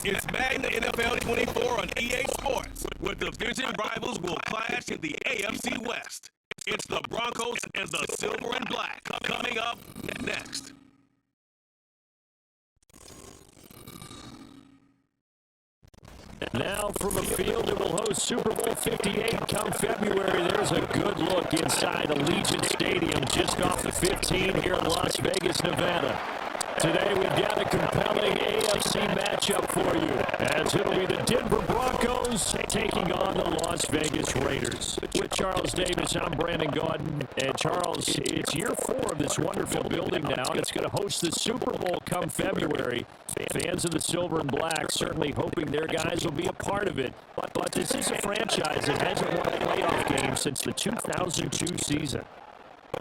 It's Madden NFL 24 on EA Sports, where division rivals will clash in the AFC West. It's the Broncos and the Silver and Black coming up next. Now from a field that will host Super Bowl 58 come February, there's a good look inside Allegiant Stadium just off the 15 here in Las Vegas, Nevada. Today we've got a compelling AFC matchup for you, as it'll be the Denver Broncos taking on the Las Vegas Raiders. With Charles Davis, I'm Brandon Gaudin. And Charles, it's year 4 of this wonderful building now, and it's going to host the Super Bowl come February. Fans of the Silver and Black certainly hoping their guys will be a part of it. But this is a franchise that hasn't won a playoff game since the 2002 season.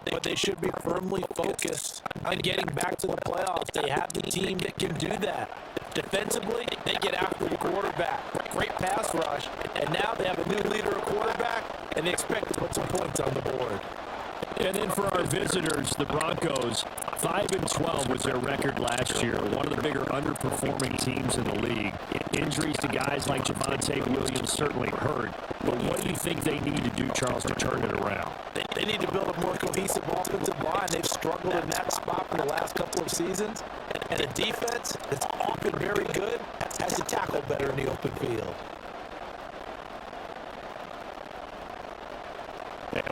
But they should be firmly focused on getting back to the playoffs. They have the team that can do that. Defensively, they get after the quarterback. Great pass rush. And now they have a new leader at quarterback, and they expect to put some points on the board. And then for our visitors, the Broncos, 5-12 was their record last year. One of the bigger underperforming teams in the league. Injuries to guys like Javonte Williams certainly hurt. But what do you think they need to do, Charles, to turn it around? They need to build a more cohesive offensive line. They've struggled in that spot for the last couple of seasons. And the defense, that's often very good, has to tackle better in the open field.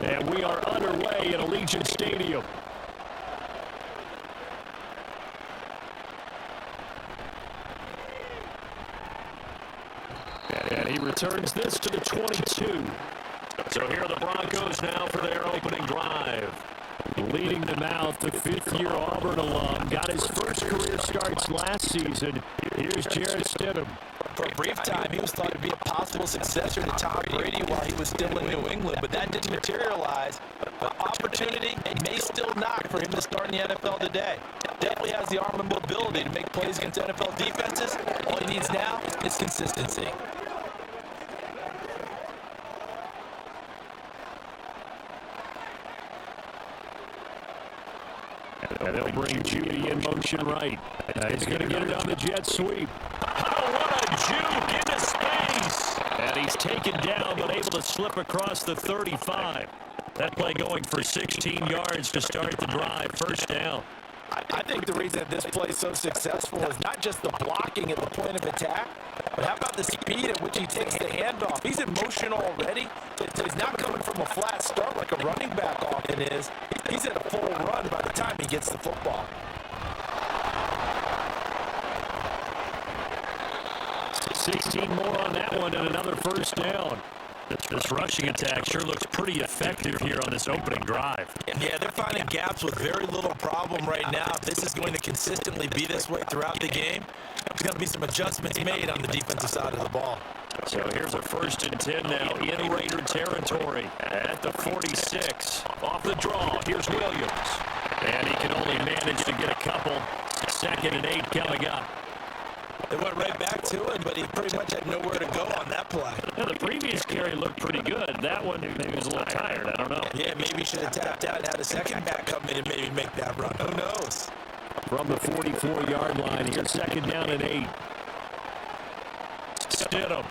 And we are underway at Allegiant Stadium. And he returns this to the 22. So here are the Broncos now for their opening drive. Leading them out, the fifth-year Auburn alum got his first career starts last season. Here's Jarrett Stidham. For a brief time, he was thought to be a possible successor to Tom Brady while he was still in New England, but that didn't materialize. But opportunity may still knock for him to start in the NFL today. Definitely has the arm and mobility to make plays against NFL defenses. All he needs now is consistency. And they'll bring Judy in motion right. He's going to get it on the jet sweep. Oh, what a juke into space. And he's taken down, but able to slip across the 35. That play going for 16 yards to start the drive. First down. I think the reason this play is so successful is not just the blocking at the point of attack, but how about the speed at which he takes the handoff? He's in motion already, so he's not coming from a flat start like a running back often is. He's at a full run by the time he gets the football. $16 more on that one and another first down. This rushing attack sure looks pretty effective here on this opening drive. Yeah, they're finding gaps with very little problem right now. If this is going to consistently be this way throughout the game, there's going to be some adjustments made on the defensive side of the ball. So here's a 1st and 10 now in Raider territory at the 46. Off the draw, here's Williams. And he can only manage to get a couple. 2nd and 8 coming up. They went right back to it, but he pretty much had nowhere to go on that play. Now, the previous carry looked pretty good. That one, maybe was a little tired. I don't know. Yeah, maybe he should have tapped out and had a second back come in and maybe make that run. Who knows? From the 44-yard line, here's 2nd down and 8. Stidham.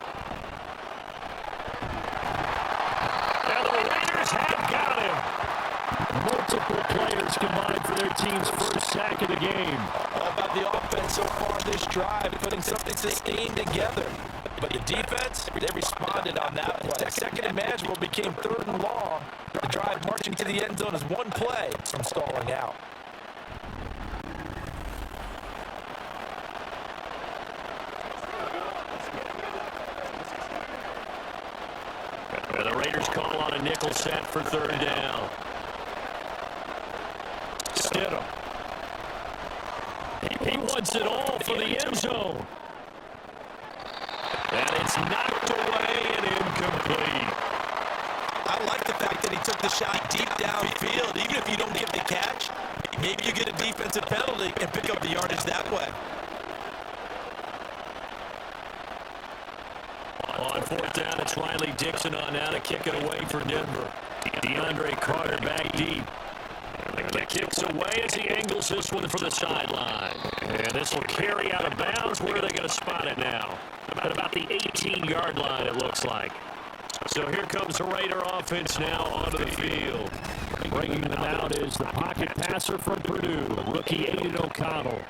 And the Raiders have got him. Multiple players combined for their team's first sack of the game. All about the offense so far this drive, putting something sustained together. But the defense, they responded on that play. 2nd and manageable became 3rd and long. The drive marching to the end zone is one play from stalling out. The Raiders call on a nickel set for 3rd down. Stidham. He wants it all for the end zone. And it's knocked away and incomplete. I like the fact that he took the shot deep downfield. Even if you don't get the catch, maybe you get a defensive penalty and pick up the yardage that way. On 4th down, it's Riley Dixon on now to kick it away for Denver. DeAndre Carter back deep. The kick kicks away as he angles this one for the sideline. And this will carry out of bounds. Where are they going to spot it now? About the 18-yard line, it looks like. So here comes the Raider offense now onto the field. Bringing them out is the pocket passer from Purdue, rookie Aiden O'Connell.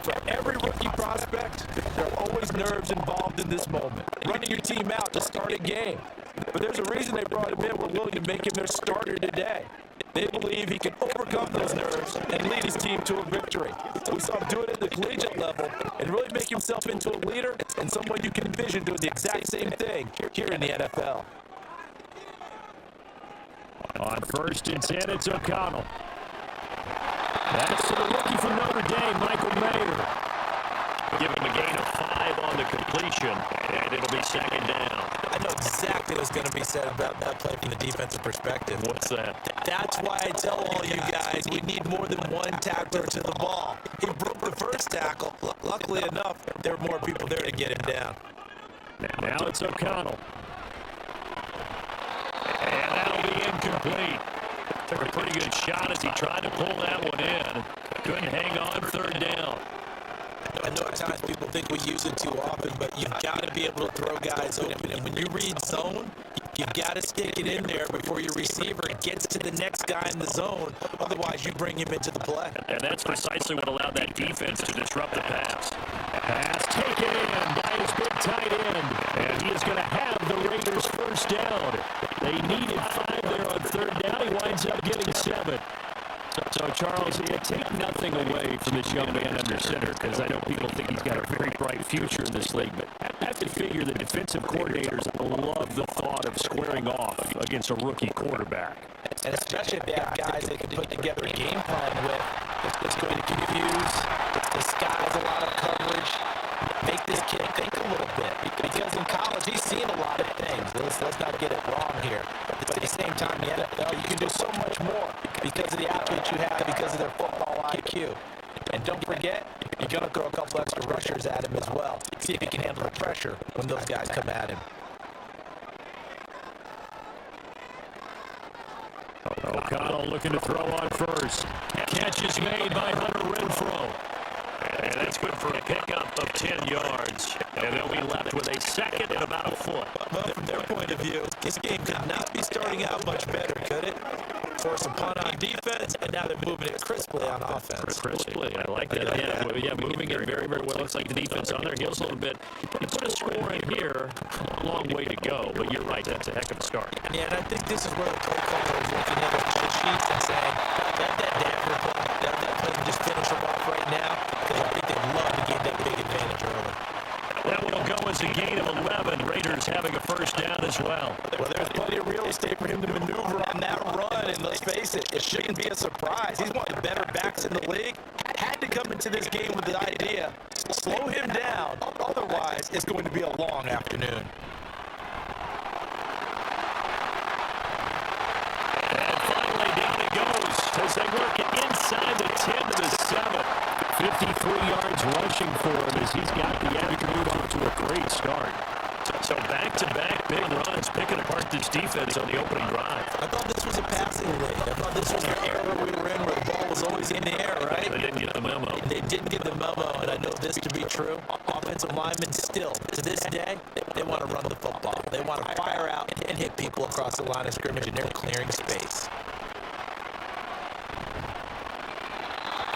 For every rookie prospect, there are always nerves involved in this moment. Running your team out to start a game. But there's a reason they brought him in. We're willing to make him their starter today. They believe he can overcome those nerves and lead his team to a victory. We saw him do it at the collegiate level and really make himself into a leader and someone you can envision doing the exact same thing here in the NFL. On 1st and 10, it's O'Connell. That's to the rookie from Notre Dame, Michael Mayer. Give him a gain of 5 on the completion, and it'll be 2nd down. I know exactly what's going to be said about that play from the defensive perspective. What's that? That's why I tell all you guys we need more than one tackler to the ball. He broke the first tackle. Luckily enough, there were more people there to get him down. Now it's O'Connell. And that'll be incomplete. Took a pretty good shot as he tried to pull that one in. Couldn't hang on 3rd down. I know at times people think we use it too often, but you've got to be able to throw guys open. And when you read zone, you've got to stick it in there before your receiver gets to the next guy in the zone. Otherwise, you bring him into the play. And that's precisely what allowed that defense to disrupt the pass. Pass taken in by his big tight end. And he is going to have the Raiders 1st down. They needed 5 there on 3rd down. He winds up getting 7. So, Charles, take nothing away from this young man under center, because I know people think he's got a very bright future in this league, but I have to figure the defensive coordinators love the thought of squaring off against a rookie quarterback. And especially if they have guys they can put together a game plan with, it's going to confuse, disguise a lot of coverage, make this kid think a little bit. Because in college, he's seen a lot of things. Let's not get it wrong here. But at the same time, in the NFL, you can do so much more because of the athletes you have, because of their football IQ. And don't forget, you're going to throw a couple extra rushers at him as well. See if he can handle the pressure when those guys come at him. O'Connell looking to throw on 1st. Catch is made by Hunter Renfrow. And that's good for a pickup of 10 yards. And they'll be left with a 2nd and about a foot. Well, from their point of view, this game could not be starting out much better, could it? Force a punt on defense, and now they're moving it crisply on offense. Crisply, I like that. Yeah, moving it very, very well. Looks like the defense on their heels a little bit. You put a score in here, a long way to go. But you're right, that's a heck of a start. Yeah, and I think this is where the play caller is looking at the sheets and saying, let that Danfer play, let that play and just finish them off right now, because I think they'd love to get that big advantage early. That will go as a gain of 11. Raiders having a 1st down as well. Well, there's plenty of real estate for him to maneuver on that run, and let's face it, it shouldn't be a surprise. He's one of the better backs in the league. Had to come into this game with the idea, slow him down, otherwise it's going to be a long afternoon. And finally, down it goes as they work it inside the 10 to the 7. 53 yards rushing for him as he's got the afternoon off to a great start. So back-to-back big runs, picking apart this defense on the opening drive. I thought this was a passing league. I thought this was an era we were in where the ball was always in the air, right? They didn't get the memo. They didn't get the memo, and I know this to be true. Offensive linemen still, to this day, they want to run the football. They want to fire out and hit people across the line of scrimmage, and they're clearing space.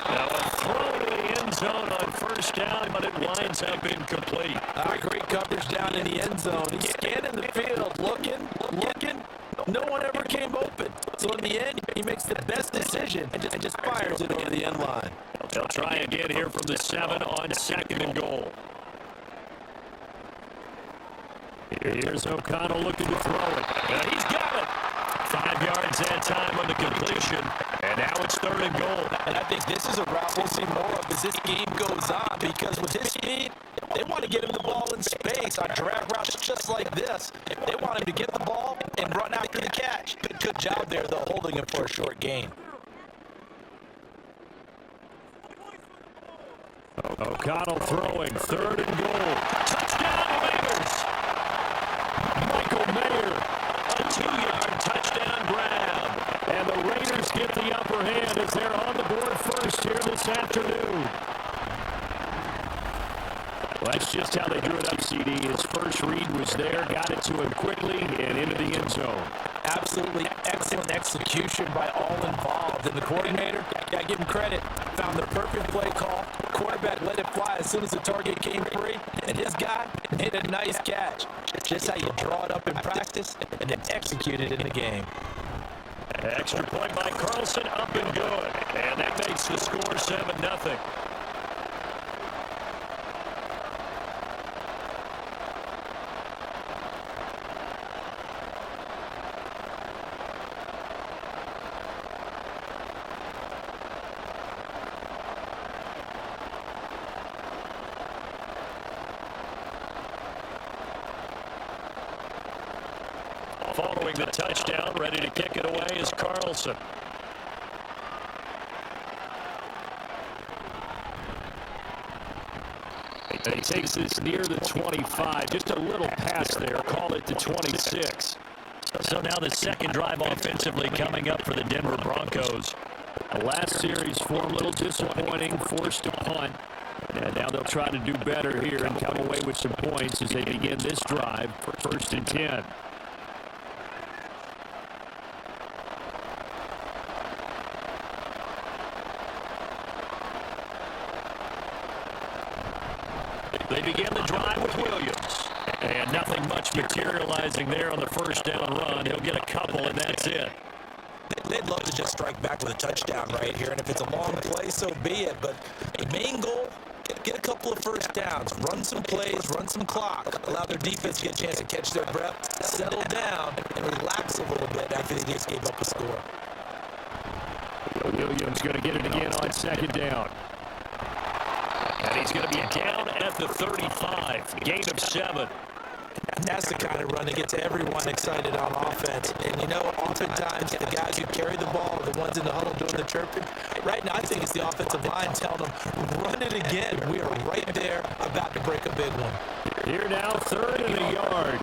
Now a throw to the end zone on 1st down, but it winds up incomplete. Great coverage down in the end zone. He's scanning the field, looking. No one ever came open. So in the end, he makes the best decision and just fires it over the end line. They'll try again here from the 7 on 2nd and goal. Here's O'Connell looking to throw it. And he's got it. 5 yards that time on the completion. And now it's 3rd and goal. And I think this is a route we'll see more of as this game goes on, because with his speed, they want to get him the ball in space on drag routes just like this. They want him to get the ball and run after the catch. Good job there, though, holding him for a short gain. O'Connell throwing, 3rd and goal. Touchdown, Raiders! Michael Mayer, a 2-yard touchdown grab. And the Raiders get the upper hand as they're on the board first here this afternoon. Well, that's just how they drew it up, CD. His first read was there, got it to him quickly, and into the end zone. Absolutely excellent execution by all involved. And the coordinator, got to give him credit, found the perfect play call. Quarterback let it fly as soon as the target came free, and his guy hit a nice catch. Just how you draw it up in practice and then execute it in the game. Extra point by Carlson, up and good. And that makes the score 7-0. Following the touchdown, ready to kick it away is Carlson. He takes this near the 25, just a little pass there, call it the 26. So now the second drive offensively coming up for the Denver Broncos. The last series for a little disappointing, forced to punt. And now they'll try to do better here and come away with some points as they begin this drive for 1st and 10. They begin the drive with Williams. And nothing much materializing there on the first down run. He'll get a couple, and that's it. They'd love to just strike back with a touchdown right here, and if it's a long play, so be it. But the main goal, get a couple of first downs, run some plays, run some clock, allow their defense to get a chance to catch their breath, settle down, and relax a little bit after they just gave up a score. Williams going to get it again on second down. And he's going to be down at the 35, gain of 7. And that's the kind of run that gets everyone excited on offense. And, you know, oftentimes the guys who carry the ball are the ones in the huddle doing the chirping. Right now, I think it's the offensive line telling them, run it again. We are right there about to break a big one. Here now, 3rd and a yard.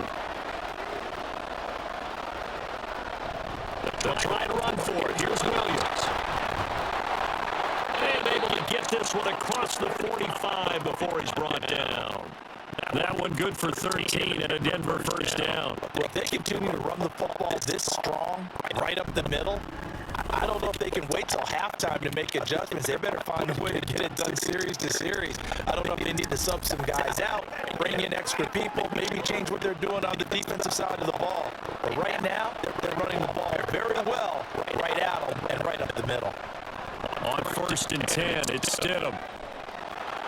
They'll try to run for it. Here's Williams. And able to get this one across the 45 before he's brought down. That one good for 13 and a Denver first down. Well, if they continue to run the football this strong, right up the middle, I don't know if they can wait till halftime to make adjustments. They better find a way to get it done series to series. I don't know if they need to sub some guys out, bring in extra people, maybe change what they're doing on the defensive side of the ball. But right now, they're running the ball very well, right out and right up the middle. On 1st and 10, it's Stidham.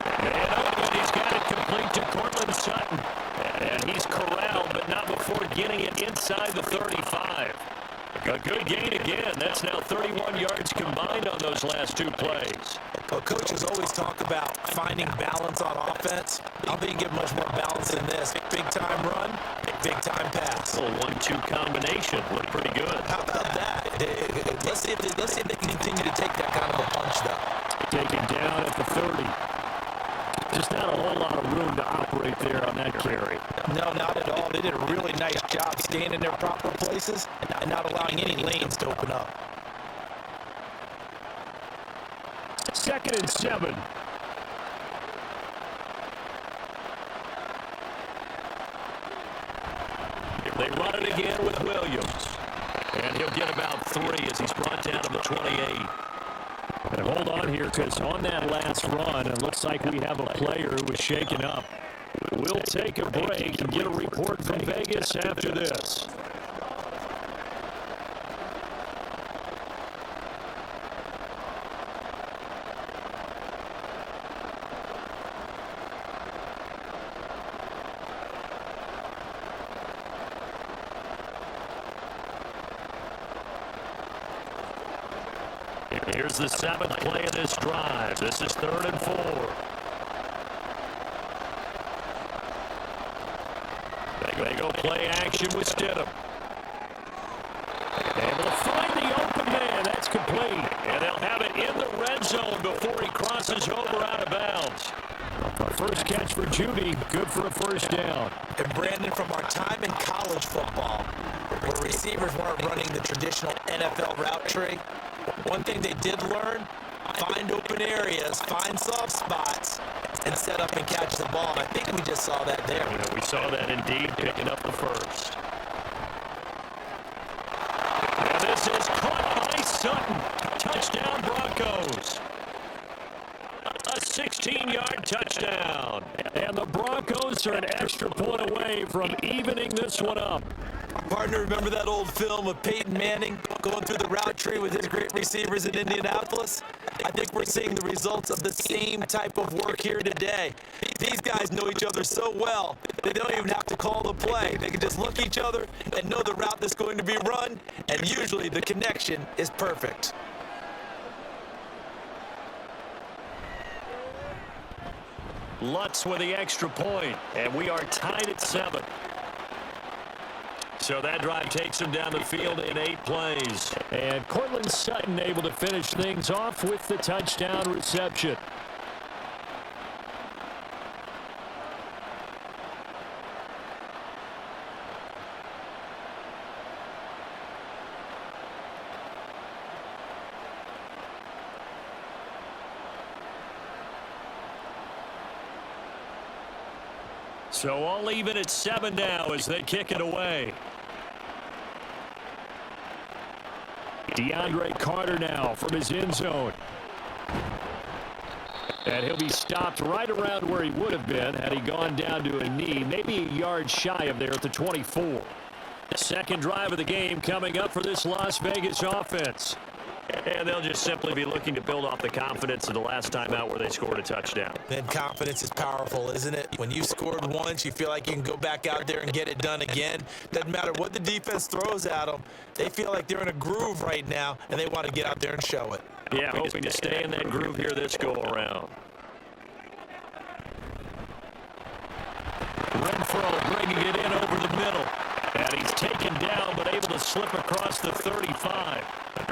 And he's got it complete to Cortland Sutton. And he's corralled, but not before getting it inside the 35. A good gain again. That's now 31 yards combined on those last 2 plays. Well, coaches always talk about finding balance on offense. I don't think you get much more balance than this. Big-time run, big-time pass. A 1-2 combination. Looked pretty good. How about that? Let's see if they can continue to take that kind of a punch, though. Taken down at the 30. Just not a whole lot of room to operate there on that carry. No, not at all. They did a really nice job staying in their proper places and not allowing any lanes to open up. 2nd and 7. They run it again with Williams. And he'll get about 3 as he's brought down to the 28. And hold on here, because on that last run, it looks like we have a player who was shaken up. We'll take a break and get a report from Vegas after this. Here's the 7th play of this drive. This is 3rd and 4. They go play action with Stidham. Able to find the open man. That's complete. And they'll have it in the red zone before he crosses over out of bounds. First catch for Judy. Good for a first down. And Brandon, from our time in college football, where receivers weren't running the traditional NFL route tree, One thing they did learn, find open areas, find soft spots, and set up and catch the ball. And I think we just saw that there. Yeah, we saw that indeed, picking up the first. And this is caught by Sutton. Touchdown, Broncos. A 16-yard touchdown. And the Broncos are an extra point away from evening this one up. Partner, remember that old film of Peyton Manning going through the route tree with his great receivers in Indianapolis? I think we're seeing the results of the same type of work here today. These guys know each other so well, they don't even have to call the play. They can just look at each other and know the route that's going to be run, and usually the connection is perfect. Lutz with the extra point, and we are tied at 7. So that drive takes him down the field in 8 plays. And Cortland Sutton able to finish things off with the touchdown reception. So all even at 7 now as they kick it away. DeAndre Carter now from his end zone. And he'll be stopped right around where he would have been had he gone down to a knee, maybe a yard shy of there at the 24. The second drive of the game coming up for this Las Vegas offense. And they'll just simply be looking to build off the confidence of the last time out where they scored a touchdown. Man, confidence is powerful, isn't it? When you scored once, you feel like you can go back out there and get it done again. Doesn't matter what the defense throws at them. They feel like they're in a groove right now, and they want to get out there and show it. Yeah, hoping to stay in that groove here this go-around. Renfro bringing it in over the middle. And he's taken down, but able to slip across the 35.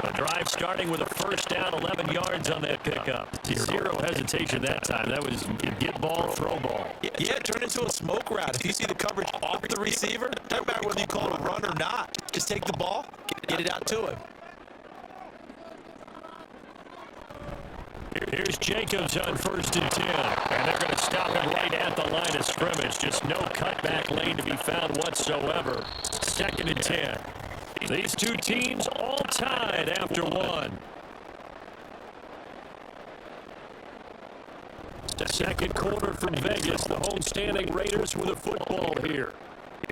The drive starting with a first down, 11 yards on that pickup. Zero hesitation that time. That was get ball, throw ball. Yeah, turn into a smoke route. If you see the coverage off the receiver, doesn't matter whether you call it a run or not. Just take the ball, get it out to him. Here's Jacobs on 1st and 10. And they're going to stop him right at the line of scrimmage. Just no cutback lane to be found whatsoever. 2nd and 10. These two teams all tied after one. The second quarter from Vegas. The homestanding Raiders with a football here.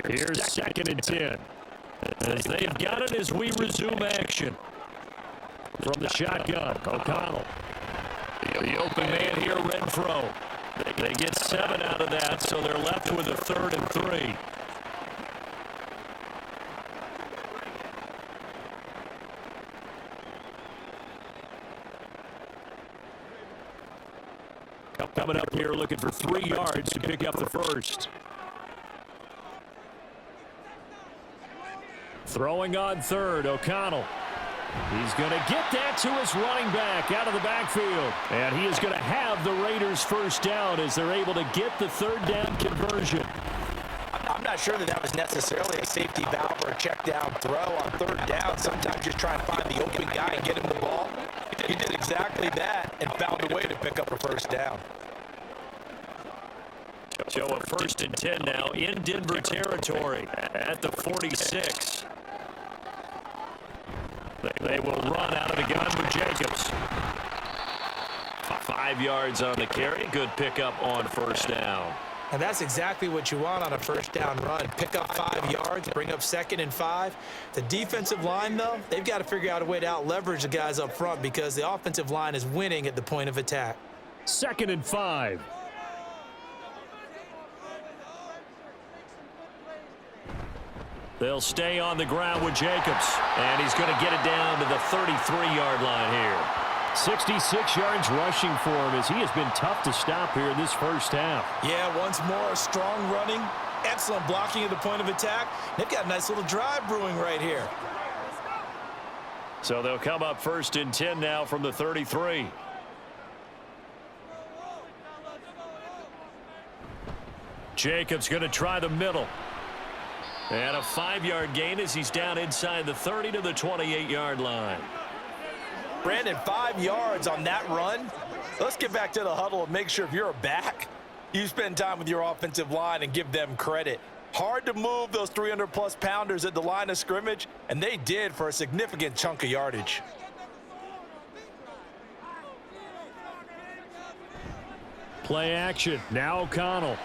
Here's 2nd and 10. As they've got it as we resume action. From the shotgun, O'Connell. The open man here, Renfro. They get 7 out of that, so they're left with a 3rd and 3. Coming up here looking for 3 yards to pick up the first. Throwing on 3rd, O'Connell. He's going to get that to his running back out of the backfield. And he is going to have the Raiders first down as they're able to get the 3rd down conversion. I'm not sure that was necessarily a safety valve or a check down throw on 3rd down. Sometimes just try and find the open guy and get him the ball. He did exactly that and found a way to pick up a first down. So a 1st and 10 now in Denver territory at the 46. They will run out of the gun with Jacobs. 5 yards on the carry. Good pickup on 1st down. And that's exactly what you want on a first down run. Pick up 5 yards, bring up 2nd and 5. The defensive line, though, they've got to figure out a way to out-leverage the guys up front because the offensive line is winning at the point of attack. 2nd and 5. They'll stay on the ground with Jacobs. And he's going to get it down to the 33-yard line here. 66 yards rushing for him as he has been tough to stop here in this first half. Yeah, once more, strong running, excellent blocking at the point of attack. They've got a nice little drive brewing right here. So they'll come up 1st and 10 now from the 33. Jacobs going to try the middle. And a 5-yard gain as he's down inside the 30 to the 28-yard line. Brandon, 5 yards on that run. Let's get back to the huddle and make sure if you're a back, you spend time with your offensive line and give them credit. Hard to move those 300-plus pounders at the line of scrimmage, and they did for a significant chunk of yardage. Play action. Now O'Connell.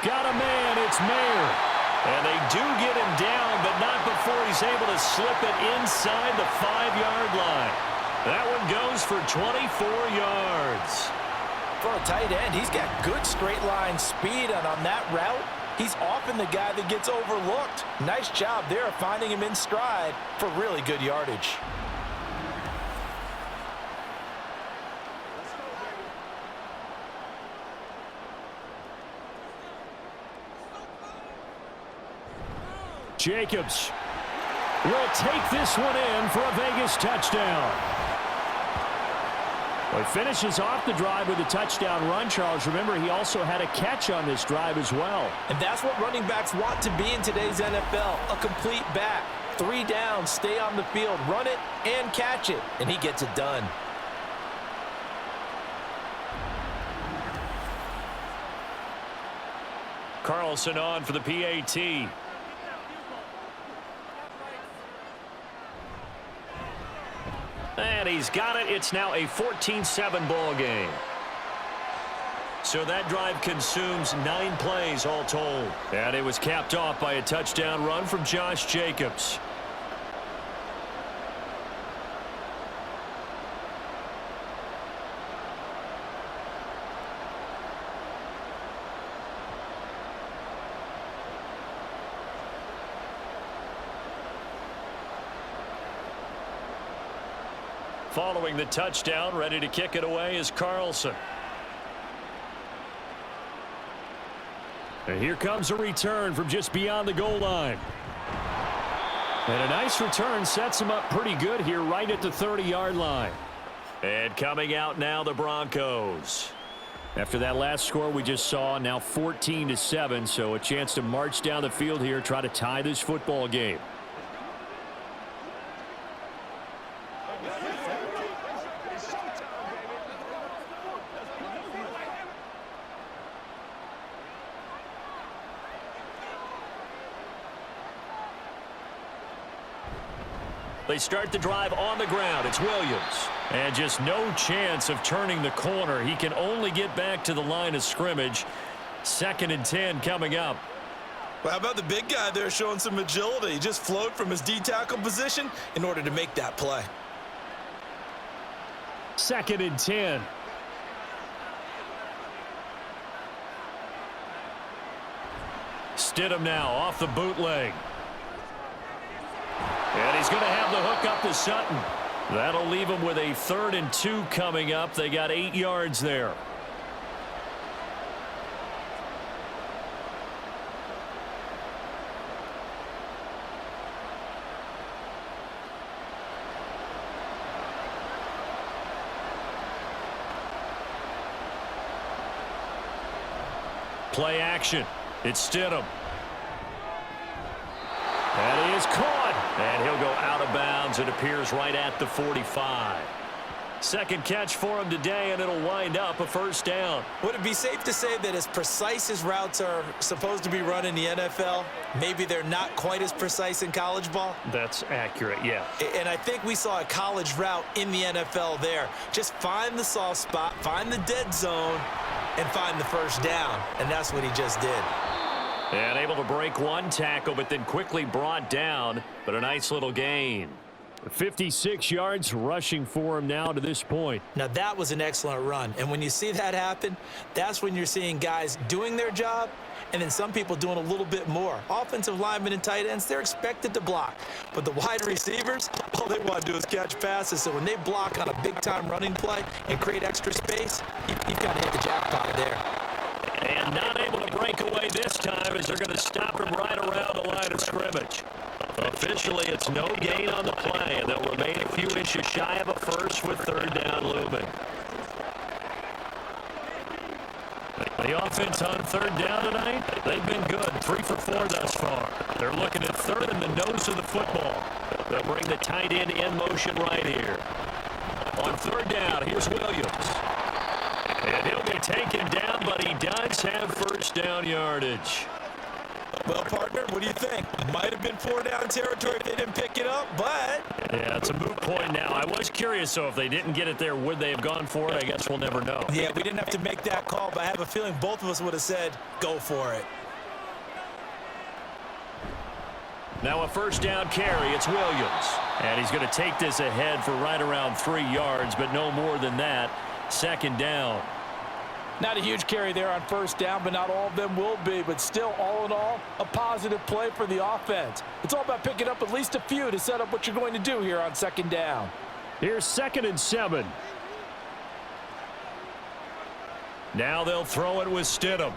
Got a man. It's Mayer. And they do get him down, but not before he's able to slip it inside the 5-yard line. That one goes for 24 yards. For a tight end, he's got good straight line speed, and on that route, he's often the guy that gets overlooked. Nice job there of finding him in stride for really good yardage. Jacobs will take this one in for a Vegas touchdown. Well, he finishes off the drive with a touchdown run, Charles. Remember, he also had a catch on this drive as well. And that's what running backs want to be in today's NFL, a complete back. 3 downs, stay on the field, run it, and catch it, and he gets it done. Carlson on for the PAT. And he's got it. It's now a 14-7 ball game. So that drive consumes 9 plays all told. And it was capped off by a touchdown run from Josh Jacobs. Following the touchdown, ready to kick it away is Carlson. And here comes a return from just beyond the goal line. And a nice return sets him up pretty good here right at the 30-yard line. And coming out now, the Broncos. After that last score we just saw, now 14-7, so a chance to march down the field here, try to tie this football game. They start the drive on the ground. It's Williams. And just no chance of turning the corner. He can only get back to the line of scrimmage. 2nd and 10 coming up. Well, how about the big guy there showing some agility? He just flowed from his D-tackle position in order to make that play. 2nd and 10. Stidham now off the bootleg. And he's going to have the hook up to Sutton. That'll leave him with a 3rd and 2 coming up. They got 8 yards there. Play action. It's Stidham. And he is caught. And he'll go out of bounds. It appears right at the 45. 2nd catch for him today, and it'll wind up a 1st down. Would it be safe to say that as precise as routes are supposed to be run in the NFL, maybe they're not quite as precise in college ball? That's accurate, yeah. And I think we saw a college route in the NFL there. Just find the soft spot, find the dead zone, and find the 1st down. And that's what he just did. And able to break one tackle, but then quickly brought down. But a nice little gain. 56 yards rushing for him now to this point. Now, that was an excellent run. And when you see that happen, that's when you're seeing guys doing their job and then some people doing a little bit more. Offensive linemen and tight ends, they're expected to block. But the wide receivers, all they want to do is catch passes. So when they block on a big-time running play and create extra space, you've got to hit the jackpot there. And not able to break away this time as they're going to stop him right around the line of scrimmage. Officially, it's no gain on the play, and they'll remain a few inches shy of a 1st with 3rd down looming. The offense on 3rd down tonight, they've been good. 3 for 4 thus far. They're looking at 3rd in the nose of the football. They'll bring the tight end in motion right here. On third down, here's Williams. And he'll be taken down, but he does have first down yardage. Well, partner, what do you think? Might have been 4-down territory if they didn't pick it up, but... Yeah, it's a moot point now. I was curious, so if they didn't get it there, would they have gone for it? I guess we'll never know. Yeah, we didn't have to make that call, but I have a feeling both of us would have said, go for it. Now a first down carry, it's Williams. And he's going to take this ahead for right around 3 yards, but no more than that. Second down. Not a huge carry there on first down, but not all of them will be. But still, all in all, a positive play for the offense. It's all about picking up at least a few to set up what you're going to do here on second down. Here's 2nd and 7. Now they'll throw it with Stidham.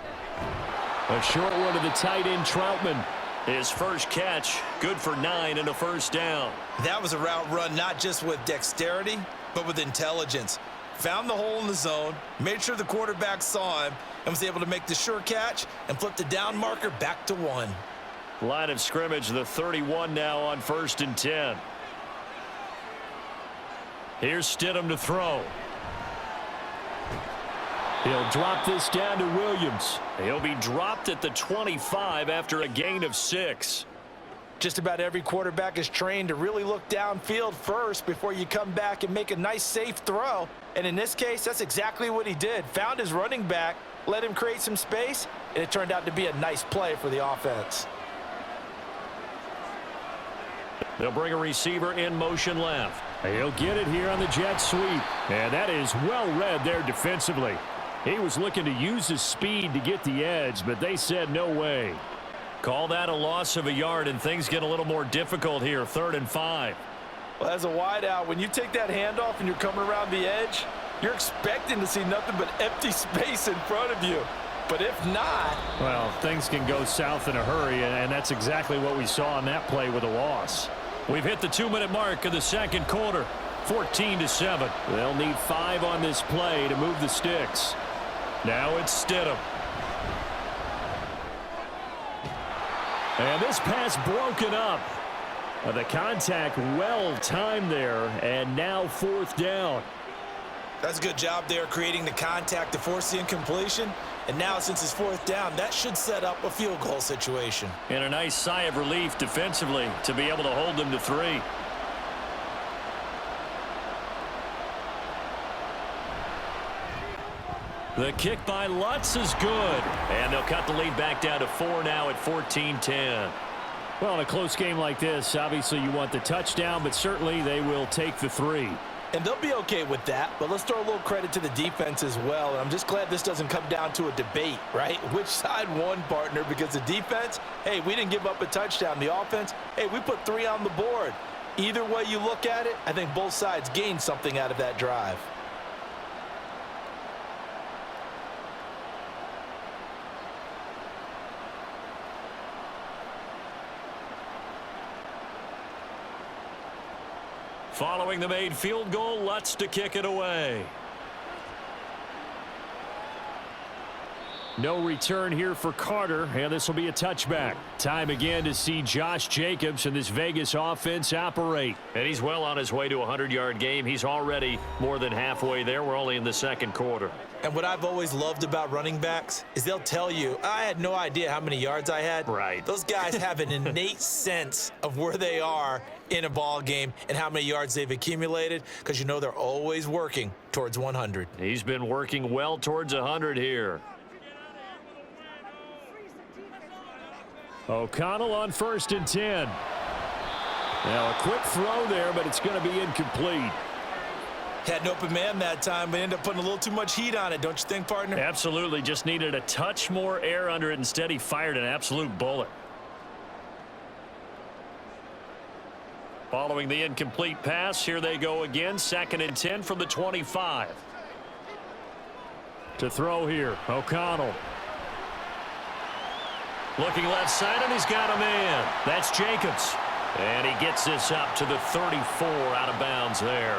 A short one to the tight end, Troutman. His first catch, good for 9 and a first down. That was a route run not just with dexterity, but with intelligence. Found the hole in the zone, made sure the quarterback saw him, and was able to make the sure catch and flip the down marker back to 1. Line of scrimmage, the 31 now on 1st and 10. Here's Stidham to throw. He'll drop this down to Williams. He'll be dropped at the 25 after a gain of 6. Just about every quarterback is trained to really look downfield first before you come back and make a nice, safe throw. And in this case, that's exactly what he did. Found his running back, let him create some space, and it turned out to be a nice play for the offense. They'll bring a receiver in motion left. He'll get it here on the jet sweep. And that is well read there defensively. He was looking to use his speed to get the edge, but they said no way. Call that a loss of a yard, and things get a little more difficult here, 3rd and 5. Well, as a wideout, when you take that handoff and you're coming around the edge, you're expecting to see nothing but empty space in front of you. But if not... Well, things can go south in a hurry, and that's exactly what we saw on that play with a loss. We've hit the 2-minute mark of the second quarter, 14-7. They'll need 5 on this play to move the sticks. Now it's Stidham. And this pass broken up. The contact well timed there, and now 4th down. That's a good job there creating the contact to force the incompletion. And now since it's 4th down, that should set up a field goal situation. And a nice sigh of relief defensively to be able to hold them to 3. The kick by Lutz is good. And they'll cut the lead back down to 4 now at 14-10. Well, in a close game like this, obviously you want the touchdown, but certainly they will take the 3. And they'll be okay with that, but let's throw a little credit to the defense as well. And I'm just glad this doesn't come down to a debate, right? Which side won, partner? Because the defense, hey, we didn't give up a touchdown. The offense, hey, we put 3 on the board. Either way you look at it, I think both sides gained something out of that drive. Following the made field goal, Lutz to kick it away. No return here for Carter, and this will be a touchback. Time again to see Josh Jacobs and this Vegas offense operate. And he's well on his way to a 100-yard game. He's already more than halfway there. We're only in the second quarter. And what I've always loved about running backs is they'll tell you, I had no idea how many yards I had. Right. Those guys have an innate sense of where they are in a ball game and how many yards they've accumulated, because you know they're always working towards 100. He's been working well towards 100 here. O'Connell on 1st and 10. Now a quick throw there, but it's going to be incomplete. Had an open man that time, but ended up putting a little too much heat on it, don't you think, partner? Absolutely. Just needed a touch more air under it. Instead, he fired an absolute bullet. Following the incomplete pass, here they go again. 2nd and 10 from the 25. To throw here, O'Connell. Looking left side, and he's got a man. That's Jacobs. And he gets this up to the 34 out of bounds there.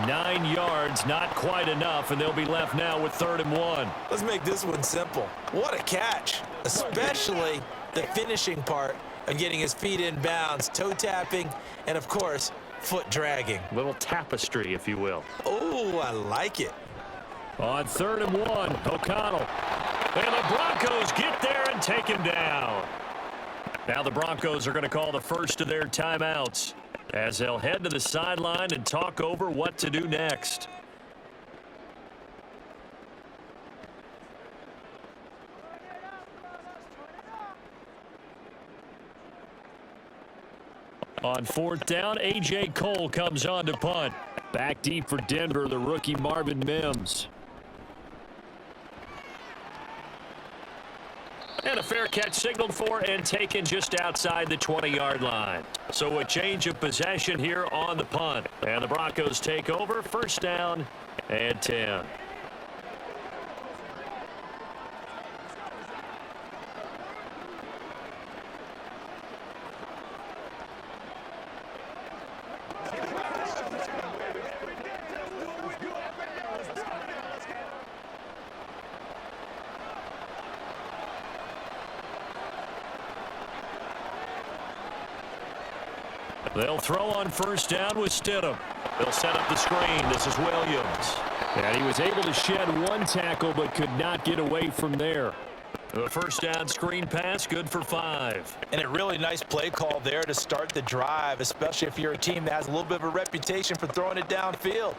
9 yards, not quite enough, and they'll be left now with 3rd and 1. Let's make this one simple. What a catch, especially the finishing part of getting his feet in bounds, toe tapping, and of course, foot dragging. Little tapestry, if you will. Oh, I like it. On 3rd and 1, O'Connell. And the Broncos get there and take him down. Now the Broncos are going to call the first of their timeouts as they'll head to the sideline and talk over what to do next. On 4th down, A.J. Cole comes on to punt. Back deep for Denver, the rookie Marvin Mims. And a fair catch signaled for and taken just outside the 20-yard line. So a change of possession here on the punt. And the Broncos take over, 1st down and 10. They'll throw on 1st down with Stidham. They'll set up the screen. This is Williams. And he was able to shed 1 tackle but could not get away from there. The 1st down screen pass, good for 5. And a really nice play call there to start the drive, especially if you're a team that has a little bit of a reputation for throwing it downfield.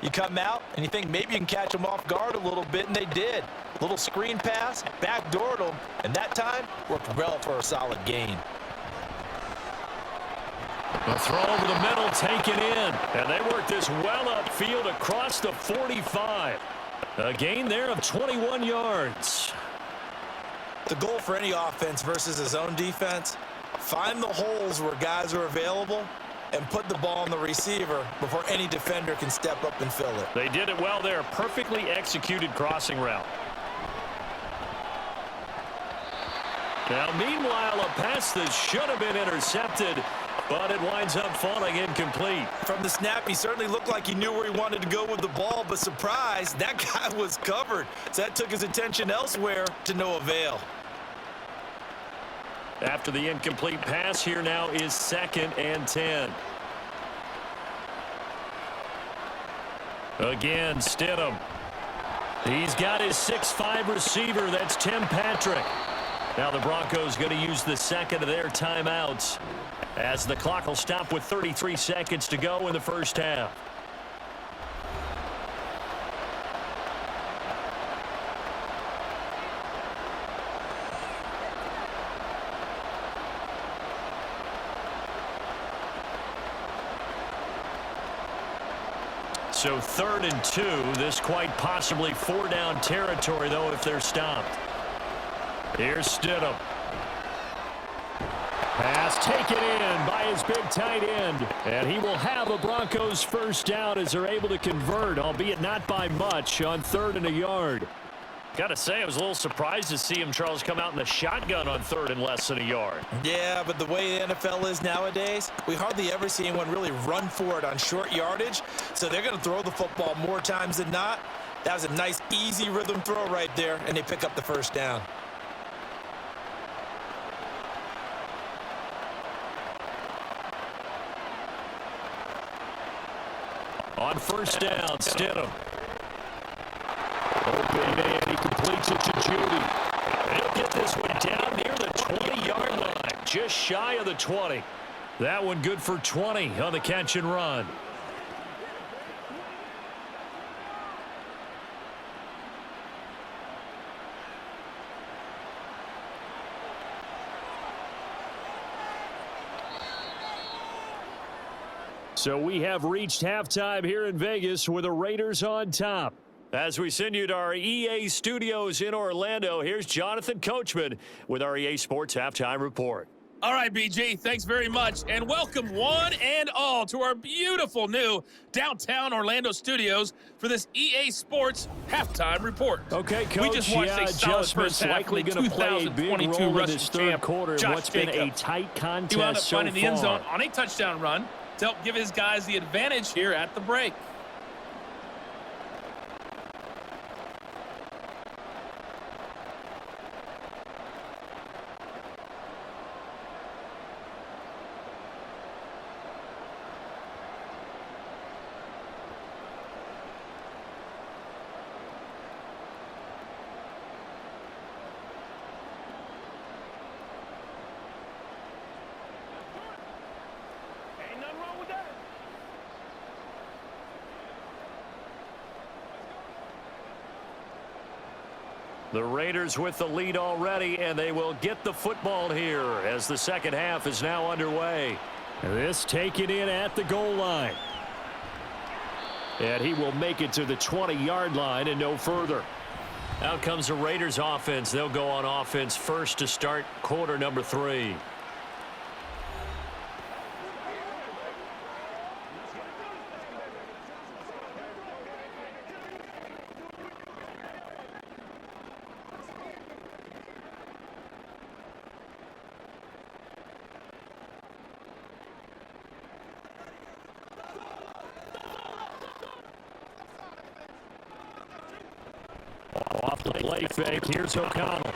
You come out and you think maybe you can catch them off guard a little bit, and they did. Little screen pass, backdoored them, and that time worked well for a solid gain. A throw over the middle, taken in. And they work this well upfield across the 45. A gain there of 21 yards. The goal for any offense versus his own defense, find the holes where guys are available and put the ball on the receiver before any defender can step up and fill it. They did it well there. Perfectly executed crossing route. Now, meanwhile, a pass that should have been intercepted, but it winds up falling incomplete. From the snap, he certainly looked like he knew where he wanted to go with the ball, but surprise, that guy was covered. So that took his attention elsewhere to no avail. After the incomplete pass, here now is 2nd and 10. Again, Stidham. He's got his 6'5" receiver. That's Tim Patrick. Now the Broncos going to use the 2nd of their timeouts as the clock will stop with 33 seconds to go in the 1st half. So 3rd and 2. This quite possibly 4-down territory, though, if they're stopped. Here's Stidham. Pass taken in by his big tight end. And he will have a Broncos 1st down as they're able to convert, albeit not by much, on 3rd and a yard. Got to say, I was a little surprised to see him, Charles, come out in the shotgun on 3rd and less than a yard. Yeah, but the way the NFL is nowadays, we hardly ever see anyone really run for it on short yardage. So they're going to throw the football more times than not. That was a nice, easy rhythm throw right there, and they pick up the 1st down. On 1st down, Stidham. Open man, he completes it to Judy. He'll get this one down near the 20-yard line, just shy of the 20. That one good for 20 on the catch and run. So we have reached halftime here in Vegas with the Raiders on top. As we send you to our EA studios in Orlando, here's Jonathan Coachman with our EA Sports Halftime Report. All right, BG, thanks very much, and welcome one and all to our beautiful new downtown Orlando studios for this EA Sports Halftime Report. Okay, Coach, we just watched a solid adjustments first half likely going to play a big role in this third quarter in what's been a tight contest he wound up so finding the end zone far. on a touchdown run to help give his guys the advantage here at the break. The Raiders with the lead already, and they will get the football here as the second half is now underway. This taken in at the goal line. And he will make it to the 20-yard line and no further. Out comes the Raiders offense. They'll go on offense first to start quarter number 3. Off the play fake. Here's O'Connell.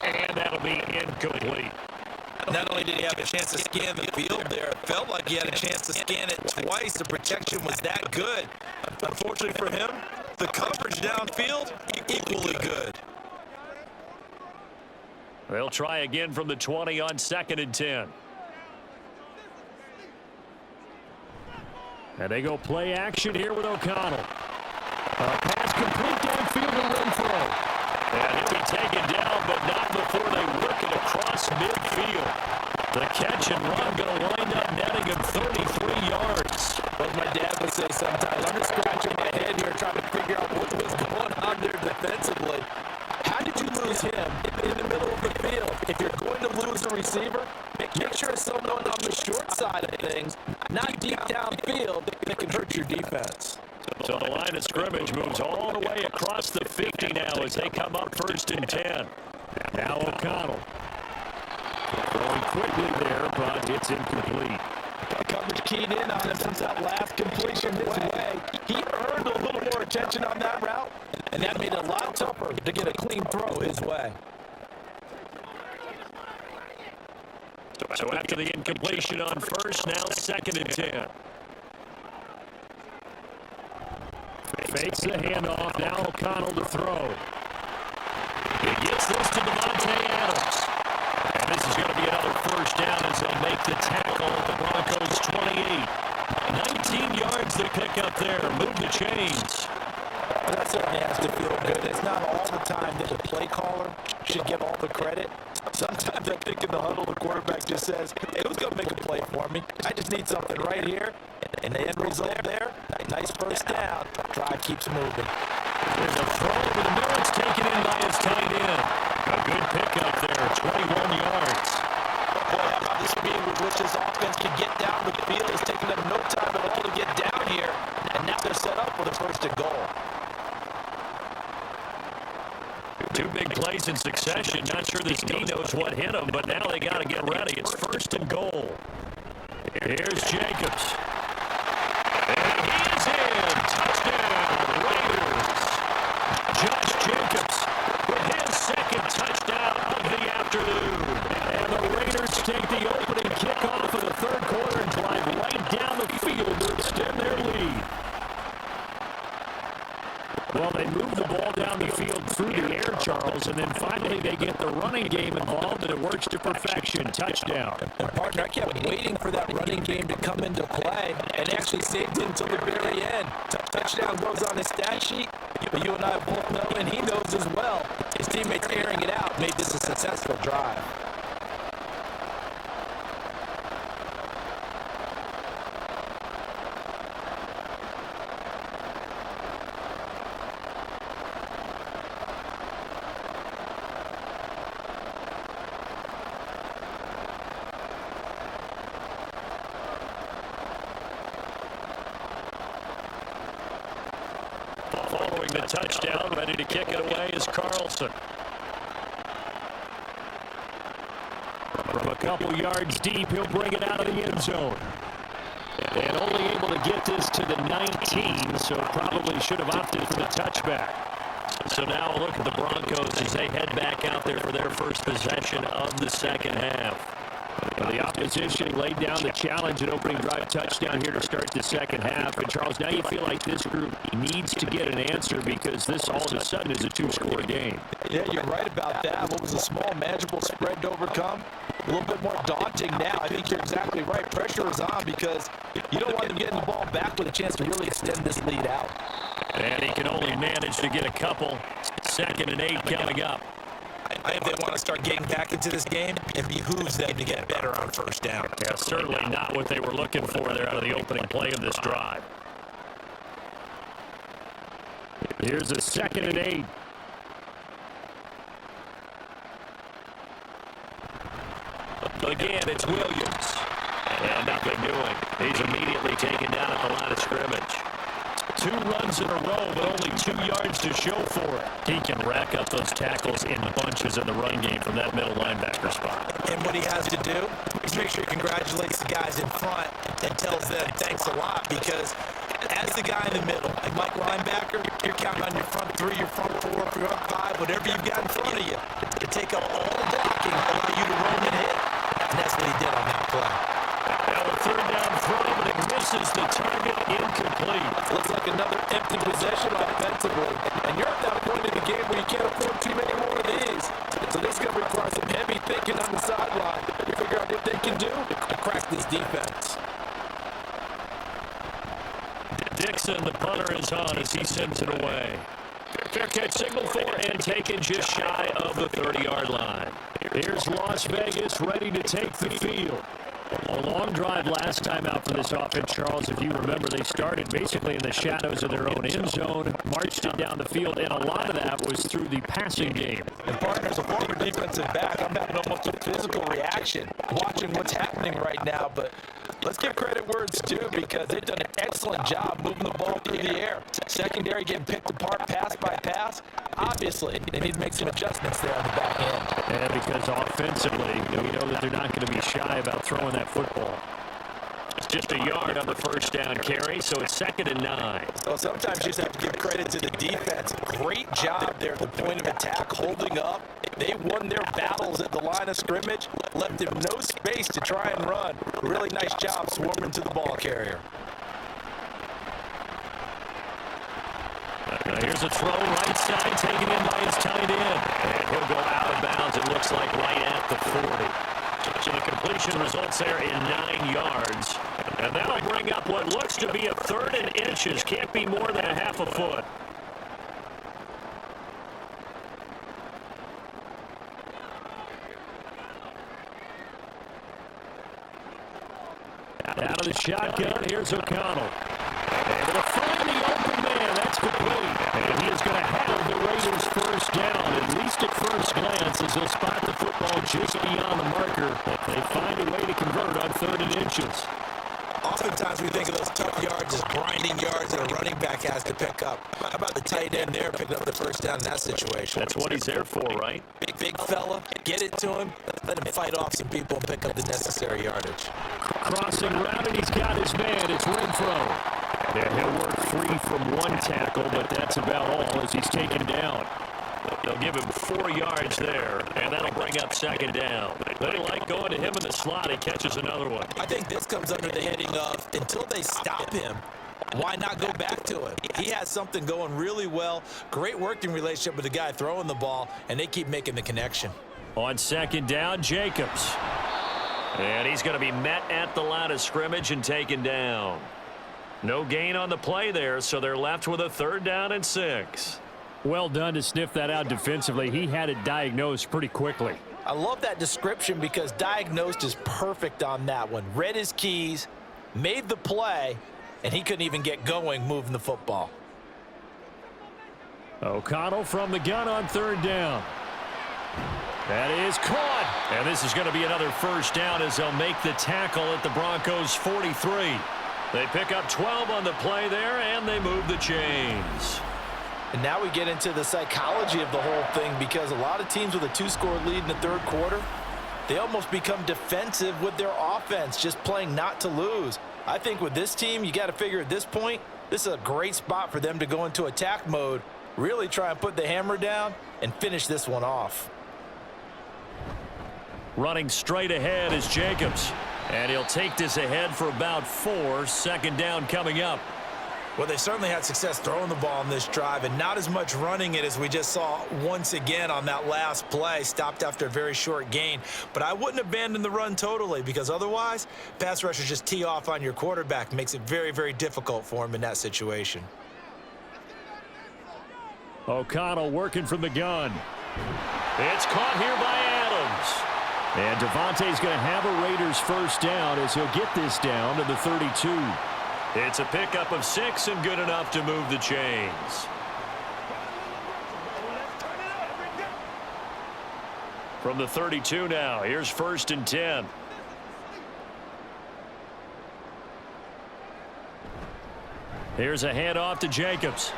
And that'll be incomplete. Not only did he have a chance to scan the field there, it felt like he had a chance to scan it twice. The protection was that good. Unfortunately for him, the coverage downfield, equally good. They'll try again from the 20 on 2nd and 10. And they go play action here with O'Connell. Pass complete downfield to Renfro. And he'll be taken down, but not before they work it across midfield. The catch and run going to wind up netting him 33 yards. Like my dad would say sometimes, I'm just scratching my head here trying to figure out what was going on there defensively. How did you lose him in the middle of the field? If you're going to lose a receiver, make sure it's someone on the short side of things, not deep downfield that can hurt your defense. So the line of scrimmage moves all the way across the 50 now as they come up 1st and 10. Now O'Connell. Going quickly there, but it's incomplete. Coverage keyed in on him since that last completion his way. He earned a little more attention on that route, and that made it a lot tougher to get a clean throw his way. So after the incompletion on 1st, now 2nd and 10. Fakes the handoff. Now O'Connell to throw. He gets this to Devontae Adams. And this is going to be another 1st down as they'll make the tackle at the Broncos 28. 19 yards they pick up there. Move the chains. Well, that certainly has to feel good. It's not all the time that the play caller should get all the credit. Sometimes I think in the huddle, the quarterback just says, hey, who's going to make a play for me? I just need something right here. And the end result there, nice 1st down. Drive keeps moving. There's a throw over the middle. It's taken in by his tight end. A good pickup there, 21 yards. Boy, how about the speed with which this offense can get down the field? It's taken them no time at all to get down here. And now they're set up for the 1st and goal. 2 big plays in succession. Not sure this D knows what hit him, but now they got to get ready. It's 1st and goal. Here's Jacobs. And he is in. Touchdown, Raiders. Josh Jacobs with his 2nd touchdown of the afternoon. And the Raiders take the opening kickoff of the 3rd quarter and drive right down the field to extend their lead. Well, they move the ball down the field through the air, Charles, and then finally they get the running game involved, and it works to perfection. Touchdown. And partner, I kept waiting for that running game to come into play and actually saved it until the very end. Touchdown goes on his stat sheet, but you and I both know, and he knows as well, his teammates airing it out made this a successful drive. Following the touchdown, ready to kick it away is Carlson. From a couple yards deep, he'll bring it out of the end zone. And only able to get this to the 19, so probably should have opted for the touchback. So now look at the Broncos as they head back out there for their 1st possession of the 2nd half. The opposition laid down the challenge and opening drive touchdown here to start the 2nd half. And Charles, now you feel like this group needs to get an answer because this all of a sudden is a 2-score game. Yeah, you're right about that. What was a small, manageable spread to overcome? A little bit more daunting now. I think you're exactly right. Pressure is on because you don't want them getting the ball back with a chance to really extend this lead out. And he can only manage to get a couple. 2nd and 8 coming up. I think they want to start getting back into this game. It behooves them to get better on first down. Yeah, certainly not what they were looking for there out of the opening play of this drive. Here's a 2nd and 8. Again, it's Williams. And nothing doing. He's immediately taken down at the line of scrimmage. 2 runs in a row, but only 2 yards to show for it. He can rack up those tackles in bunches in the run game from that middle linebacker spot. And what he has to do is make sure he congratulates the guys in front and tells them thanks a lot, because as the guy in the middle, like linebacker, you're counting on your front 3, your front 4, your front 5, whatever you've got in front of you to take up all the blocking, allow you to roam and hit. And that's what he did on that play. Now a 3rd down throw, but it misses the target, incomplete. Looks like another empty possession offensively. And you're at that point in the game where you can't afford too many more of these. So this is going to require some heavy thinking on the sideline to figure out what they can do to crack this defense. Dixon, the punter, is on as he sends it away. Fair catch signal for and taken just shy of the 30-yard line. Here's Las Vegas ready to take the field. A long drive last time out for this offense, Charles. If you remember, they started basically in the shadows of their own end zone, marched it down the field, and a lot of that was through the passing game. And partners, a former defensive back, I'm having almost a physical reaction watching what's happening right now, but let's give credit where it's due, because they've done an excellent job moving the ball through the air. Secondary getting picked apart pass by pass. Obviously, they need to make some adjustments there on the back end. And because offensively, we know that they're not going to be shy about throwing that football. It's just a yard on the first down carry, so it's 2nd and 9. Well, sometimes you just have to give credit to the defense. Great job there at the point of attack, holding up. They won their battles at the line of scrimmage, left him no space to try and run. Really nice job swarming to the ball carrier. Here's a throw right side, taken in by his tight end. And he'll go out of bounds, it looks like, right at the 40. So the completion results there in 9 yards. And that'll bring up what looks to be a 3rd and inches. Can't be more than a half a foot. Out of the shotgun, here's O'Connell. Able to find the open man. That's complete. And he is going to have the Raiders first down, at least at first glance, as he'll spot the football just beyond the marker. They find a way to convert on 3rd and inches. Oftentimes we think of those tough yards as grinding yards that a running back has to pick up. How about the tight end there picking up the first down in that situation? That's what he's there for, right? Big fella, get it to him, let him fight off some people and pick up the necessary yardage. Crossing route, and he's got his man. It's Renfro. Yeah, he'll work free from one tackle, but that's about all as he's taken down. They'll give him 4 yards there, and that'll bring up 2nd down. They like going to him in the slot. He catches another one. I think this comes under the heading of, until they stop him, why not go back to him? He has something going really well. Great working relationship with the guy throwing the ball, and they keep making the connection. On 2nd down, Jacobs. And he's going to be met at the line of scrimmage and taken down. No gain on the play there, so they're left with a 3rd down and 6. Well done to sniff that out defensively. He had it diagnosed pretty quickly. I love that description because diagnosed is perfect on that one. Read his keys, made the play, and he couldn't even get going moving the football. O'Connell from the gun on 3rd down. That is caught. And this is going to be another first down as they'll make the tackle at the Broncos' 43. They pick up 12 on the play there, and they move the chains. And now we get into the psychology of the whole thing, because a lot of teams with a 2-score lead in the 3rd quarter, they almost become defensive with their offense, just playing not to lose. I think with this team, you got to figure at this point, this is a great spot for them to go into attack mode, really try and put the hammer down and finish this one off. Running straight ahead is Jacobs. And he'll take this ahead for about 4. 2nd down coming up. Well, they certainly had success throwing the ball on this drive and not as much running it as we just saw once again on that last play. Stopped after a very short gain. But I wouldn't abandon the run totally because otherwise, pass rushers just tee off on your quarterback. Makes it very, very difficult for him in that situation. O'Connell working from the gun. It's caught here by Adams. And Devontae's going to have a Raiders first down as he'll get this down to the 32. It's a pickup of 6 and good enough to move the chains. From the 32 now, here's 1st and 10. Here's a handoff to Jacobs.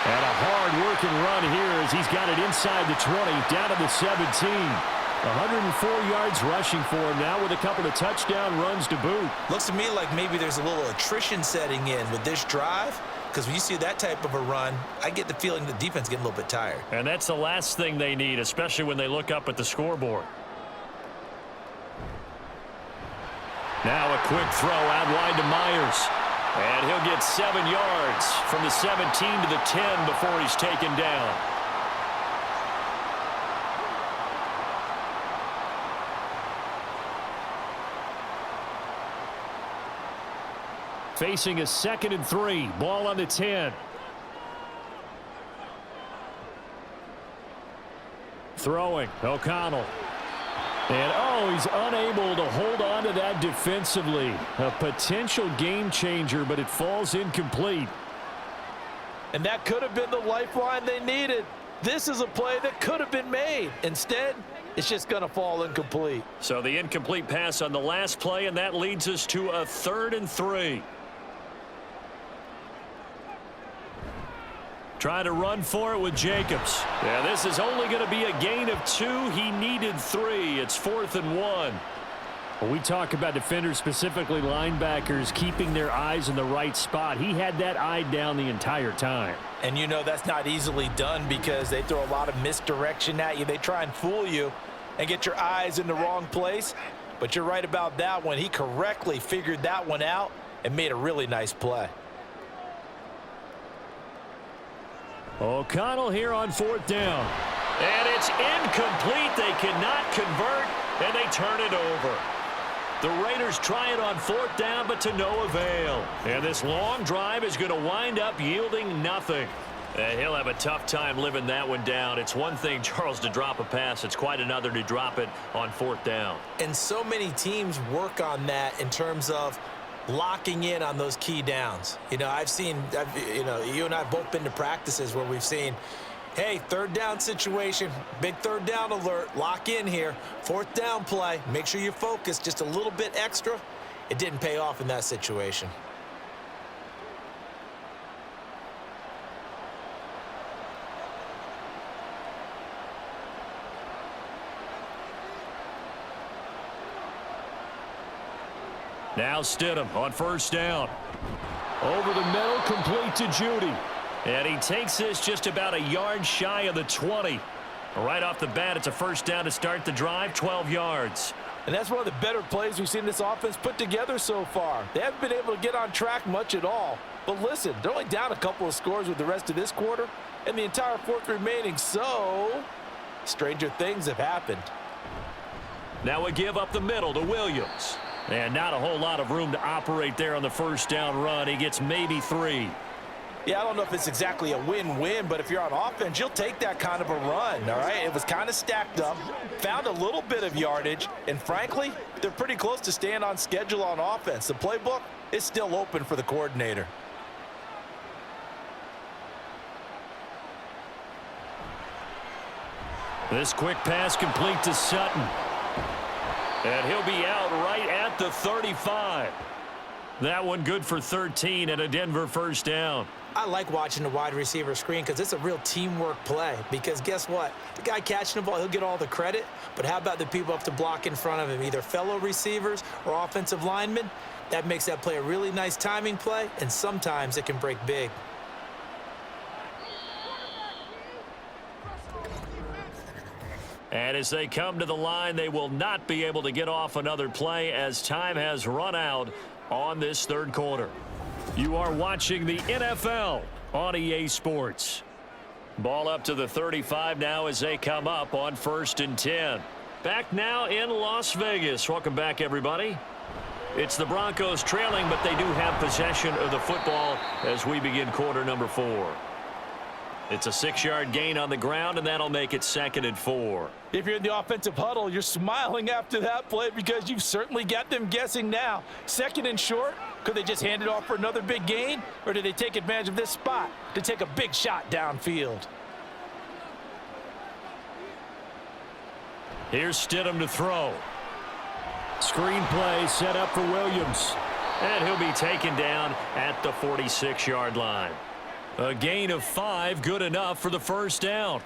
And a hard-working run here as he's got it inside the 20, down to the 17. 104 yards rushing for him now with a couple of touchdown runs to boot. Looks to me like maybe there's a little attrition setting in with this drive, because when you see that type of a run, I get the feeling the defense is getting a little bit tired. And that's the last thing they need, especially when they look up at the scoreboard. Now a quick throw out wide to Myers. And he'll get 7 yards from the 17 to the 10 before he's taken down. Facing a 2nd and 3. Ball on the 10. Throwing. O'Connell. And, oh, he's unable to hold on to that defensively. A potential game changer, but it falls incomplete. And that could have been the lifeline they needed. This is a play that could have been made. Instead, it's just going to fall incomplete. So the incomplete pass on the last play, and that leads us to a 3rd and 3. Trying to run for it with Jacobs. Yeah, this is only going to be a gain of 2. He needed 3. It's 4th and 1. When we talk about defenders, specifically linebackers, keeping their eyes in the right spot, he had that eye down the entire time. And you know that's not easily done because they throw a lot of misdirection at you. They try and fool you and get your eyes in the wrong place. But you're right about that one. He correctly figured that one out and made a really nice play. O'Connell here on 4th down. And it's incomplete. They cannot convert, and they turn it over. The Raiders try it on 4th down, but to no avail. And this long drive is going to wind up yielding nothing. He'll have a tough time living that one down. It's one thing, Charles, to drop a pass. It's quite another to drop it on 4th down. And so many teams work on that in terms of locking in on those key downs. You know, you and I have both been to practices where we've seen, hey, 3rd down situation, big 3rd down alert, lock in here, 4th down play, make sure you focus just a little bit extra. It didn't pay off in that situation. Now Stidham on 1st down. Over the middle, complete to Judy. And he takes this just about a yard shy of the 20. Right off the bat, it's a 1st down to start the drive, 12 yards. And that's one of the better plays we've seen this offense put together so far. They haven't been able to get on track much at all. But listen, they're only down a couple of scores with the rest of this quarter and the entire 4th remaining. So, stranger things have happened. Now a give up the middle to Williams. And not a whole lot of room to operate there on the 1st down run. He gets maybe 3. Yeah, I don't know if it's exactly a win-win, but if you're on offense, you'll take that kind of a run, all right? It was kind of stacked up, found a little bit of yardage, and frankly, they're pretty close to staying on schedule on offense. The playbook is still open for the coordinator. This quick pass complete to Sutton. And he'll be out right at the 35. That one good for 13 and a Denver 1st down. I like watching the wide receiver screen because it's a real teamwork play. Because guess what? The guy catching the ball, he'll get all the credit. But how about the people up to block in front of him, either fellow receivers or offensive linemen? That makes that play a really nice timing play, and sometimes it can break big. And as they come to the line, they will not be able to get off another play as time has run out on this 3rd quarter. You are watching the NFL on EA Sports. Ball up to the 35 now as they come up on 1st and 10. Back now in Las Vegas. Welcome back, everybody. It's the Broncos trailing, but they do have possession of the football as we begin quarter number 4. It's a 6-yard gain on the ground, and that'll make it 2nd and 4. If you're in the offensive huddle, you're smiling after that play because you've certainly got them guessing now. 2nd and short, could they just hand it off for another big gain, or do they take advantage of this spot to take a big shot downfield? Here's Stidham to throw. Screen play set up for Williams. And he'll be taken down at the 46-yard line. A gain of 5, good enough for the first down.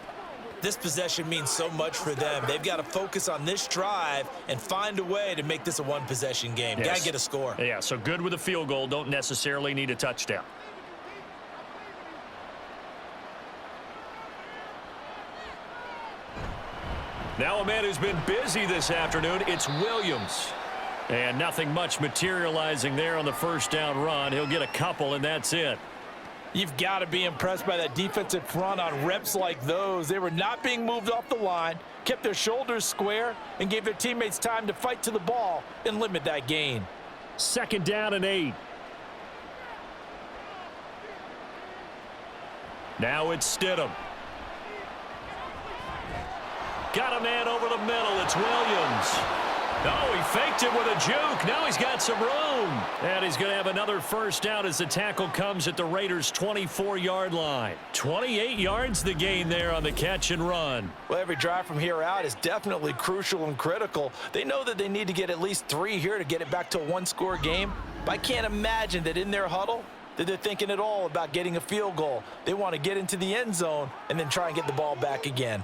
This possession means so much for them. They've got to focus on this drive and find a way to make this a one-possession game. Yes. Got to get a score. Yeah, so good with a field goal. Don't necessarily need a touchdown. Now a man who's been busy this afternoon, it's Williams. And nothing much materializing there on the first down run. He'll get a couple, and that's it. You've got to be impressed by that defensive front on reps like those. They were not being moved off the line, kept their shoulders square, and gave their teammates time to fight to the ball and limit that gain. 2nd down and 8. Now it's Stidham. Got a man over the middle. It's Williams. Oh, he faked it with a juke. Now he's got some room. And he's going to have another first down as the tackle comes at the Raiders' 24-yard line. 28 yards the gain there on the catch and run. Well, every drive from here out is definitely crucial and critical. They know that they need to get at least 3 here to get it back to a one-score game. But I can't imagine that in their huddle that they're thinking at all about getting a field goal. They want to get into the end zone and then try and get the ball back again.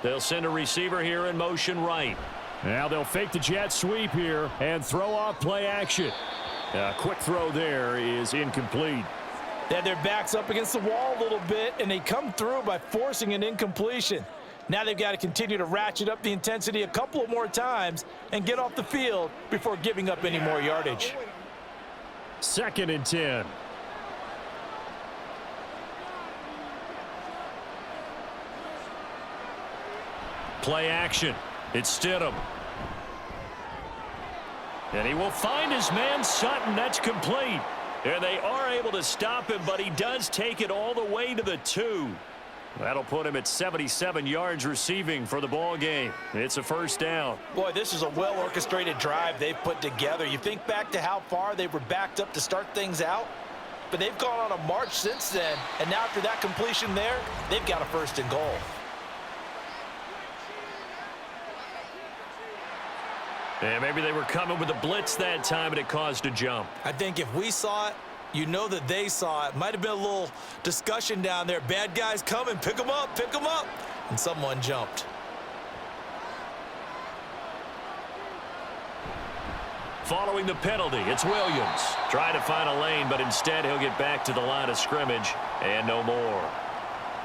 They'll send a receiver here in motion right. Now they'll fake the jet sweep here and throw off play action. A quick throw there is incomplete. They had their backs up against the wall a little bit, and they come through by forcing an incompletion. Now they've got to continue to ratchet up the intensity a couple of more times and get off the field before giving up any more yardage. 2nd and 10. Play action. It's Stidham. And he will find his man Sutton. That's complete. And they are able to stop him, but he does take it all the way to the 2. That'll put him at 77 yards receiving for the ball game. It's a first down. Boy, this is a well-orchestrated drive they've put together. You think back to how far they were backed up to start things out, but they've gone on a march since then, and now after that completion there, they've got a 1st and goal. And maybe they were coming with a blitz that time, and it caused a jump. I think if we saw it, you know that they saw it. Might have been a little discussion down there. Bad guys coming, pick them up, pick them up. And someone jumped. Following the penalty, it's Williams. Trying to find a lane, but instead he'll get back to the line of scrimmage and no more.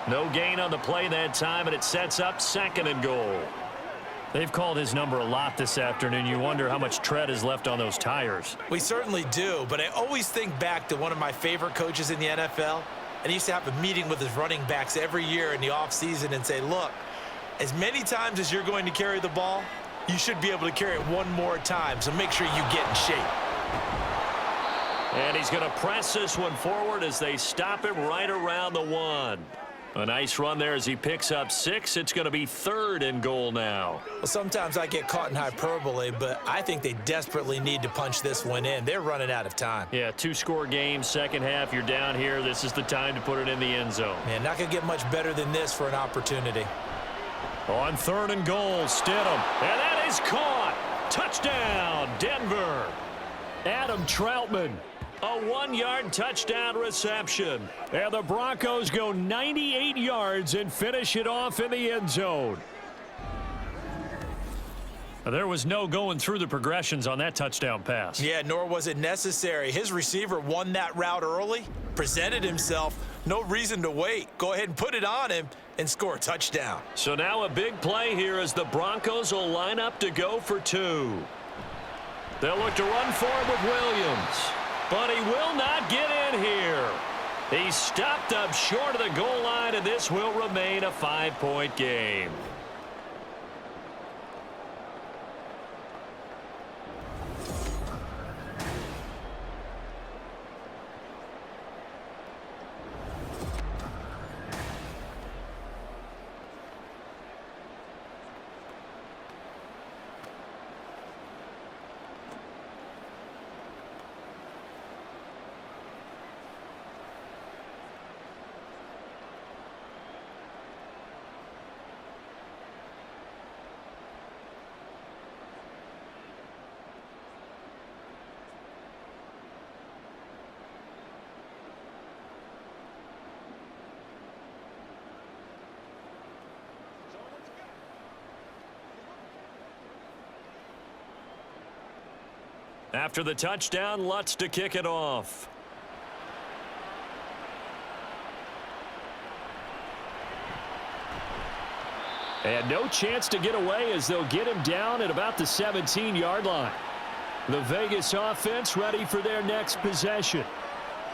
No gain on the play that time, and it sets up 2nd and goal. They've called his number a lot this afternoon. You wonder how much tread is left on those tires. We certainly do, but I always think back to one of my favorite coaches in the NFL, and he used to have a meeting with his running backs every year in the offseason and say, look, as many times as you're going to carry the ball, you should be able to carry it one more time, so make sure you get in shape. And he's going to press this one forward as they stop him right around the 1. A nice run there as he picks up 6. It's going to be 3rd and goal now. Well, sometimes I get caught in hyperbole, but I think they desperately need to punch this one in. They're running out of time. Yeah, 2-score game, second half. You're down here. This is the time to put it in the end zone. Man, not going to get much better than this for an opportunity. On 3rd and goal, Stidham. And that is caught. Touchdown, Denver. Adam Troutman. A 1-yard touchdown reception. And the Broncos go 98 yards and finish it off in the end zone. There was no going through the progressions on that touchdown pass. Yeah, nor was it necessary. His receiver won that route early, presented himself, no reason to wait. Go ahead and put it on him, and score a touchdown. So now a big play here as the Broncos will line up to go for 2. They'll look to run for it with Williams, but he will not get in here. He's stopped up short of the goal line, and this will remain a 5-point game. After the touchdown, Lutz to kick it off. And no chance to get away as they'll get him down at about the 17-yard line. The Vegas offense ready for their next possession.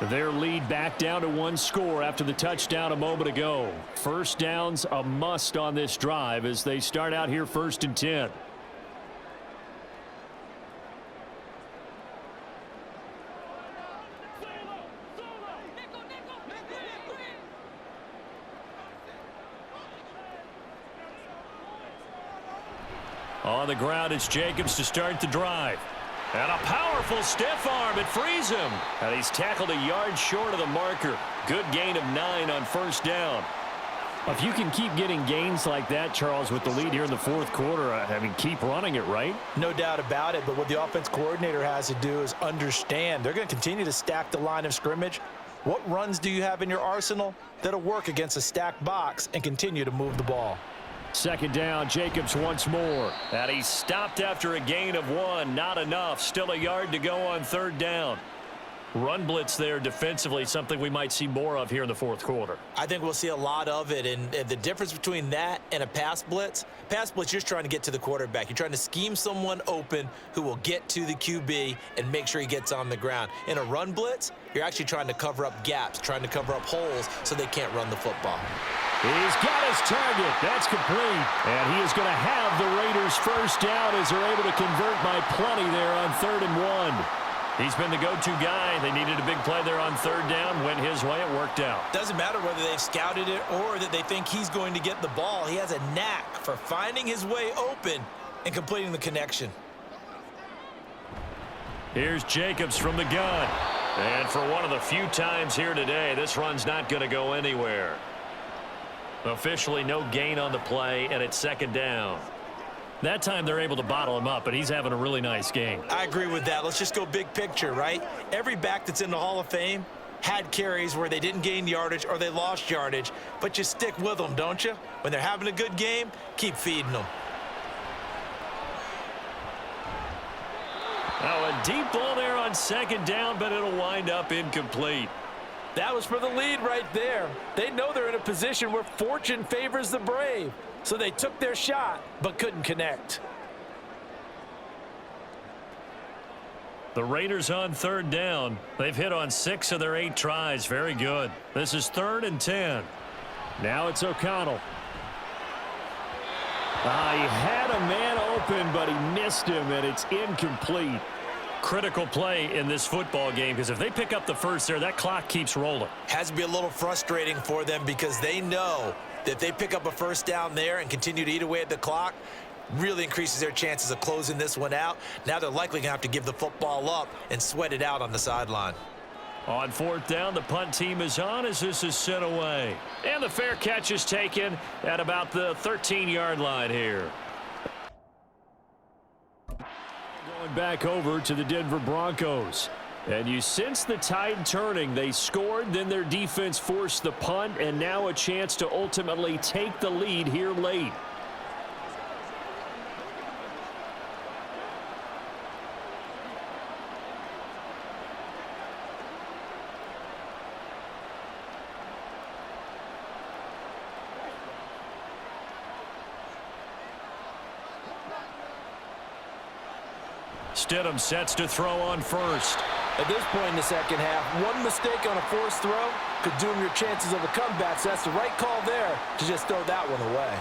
Their lead back down to 1 score after the touchdown a moment ago. First down's a must on this drive as they start out here 1st and 10. On the ground, it's Jacobs to start the drive. And a powerful stiff arm. It frees him. And he's tackled a yard short of the marker. Good gain of 9 on 1st down. If you can keep getting gains like that, Charles, with the lead here in the 4th quarter, I mean, keep running it, right? No doubt about it, but what the offense coordinator has to do is understand they're going to continue to stack the line of scrimmage. What runs do you have in your arsenal that'll work against a stacked box and continue to move the ball? 2nd down, Jacobs once more. And he's stopped after a gain of 1. Not enough. Still a yard to go on 3rd down. Run blitz there defensively, something we might see more of here in the 4th quarter. I think we'll see a lot of it, and the difference between that and a pass blitz, you're just trying to get to the quarterback. You're trying to scheme someone open who will get to the QB and make sure he gets on the ground. In a run blitz, you're actually trying to cover up gaps, trying to cover up holes so they can't run the football. He's got his target. That's complete. And he is going to have the Raiders 1st down as they're able to convert by plenty there on 3rd and 1. He's been the go-to guy. They needed a big play there on 3rd down. Went his way. It worked out. Doesn't matter whether they've scouted it or that they think he's going to get the ball. He has a knack for finding his way open and completing the connection. Here's Jacobs from the gun. And for one of the few times here today, this run's not going to go anywhere. Officially no gain on the play, and it's 2nd down. That time they're able to bottle him up, but he's having a really nice game. I agree with that. Let's just go big picture, right? Every back that's in the Hall of Fame had carries where they didn't gain yardage or they lost yardage, but you stick with them, don't you? When they're having a good game, keep feeding them. Now a deep ball there on 2nd down, but it'll wind up incomplete. That was for the lead right there. They know they're in a position where fortune favors the brave. So they took their shot, but couldn't connect. The Raiders on 3rd down. They've hit on 6 of their 8 tries. Very good. This is 3rd and 10. Now it's O'Connell. He had a man open, but he missed him, and it's incomplete. Critical play in this football game, because if they pick up the 1st there, that clock keeps rolling. Has to be a little frustrating for them because they know that if they pick up a 1st down there and continue to eat away at the clock, really increases their chances of closing this one out. Now they're likely going to have to give the football up and sweat it out on the sideline. On 4th down, the punt team is on as this is sent away. And the fair catch is taken at about the 13-yard line here. Going back over to the Denver Broncos. And you sense the tide turning. They scored, then their defense forced the punt, and now a chance to ultimately take the lead here late. Stidham sets to throw on first. At this point in the second half, one mistake on a forced throw could doom your chances of a comeback, so that's the right call there to just throw that one away.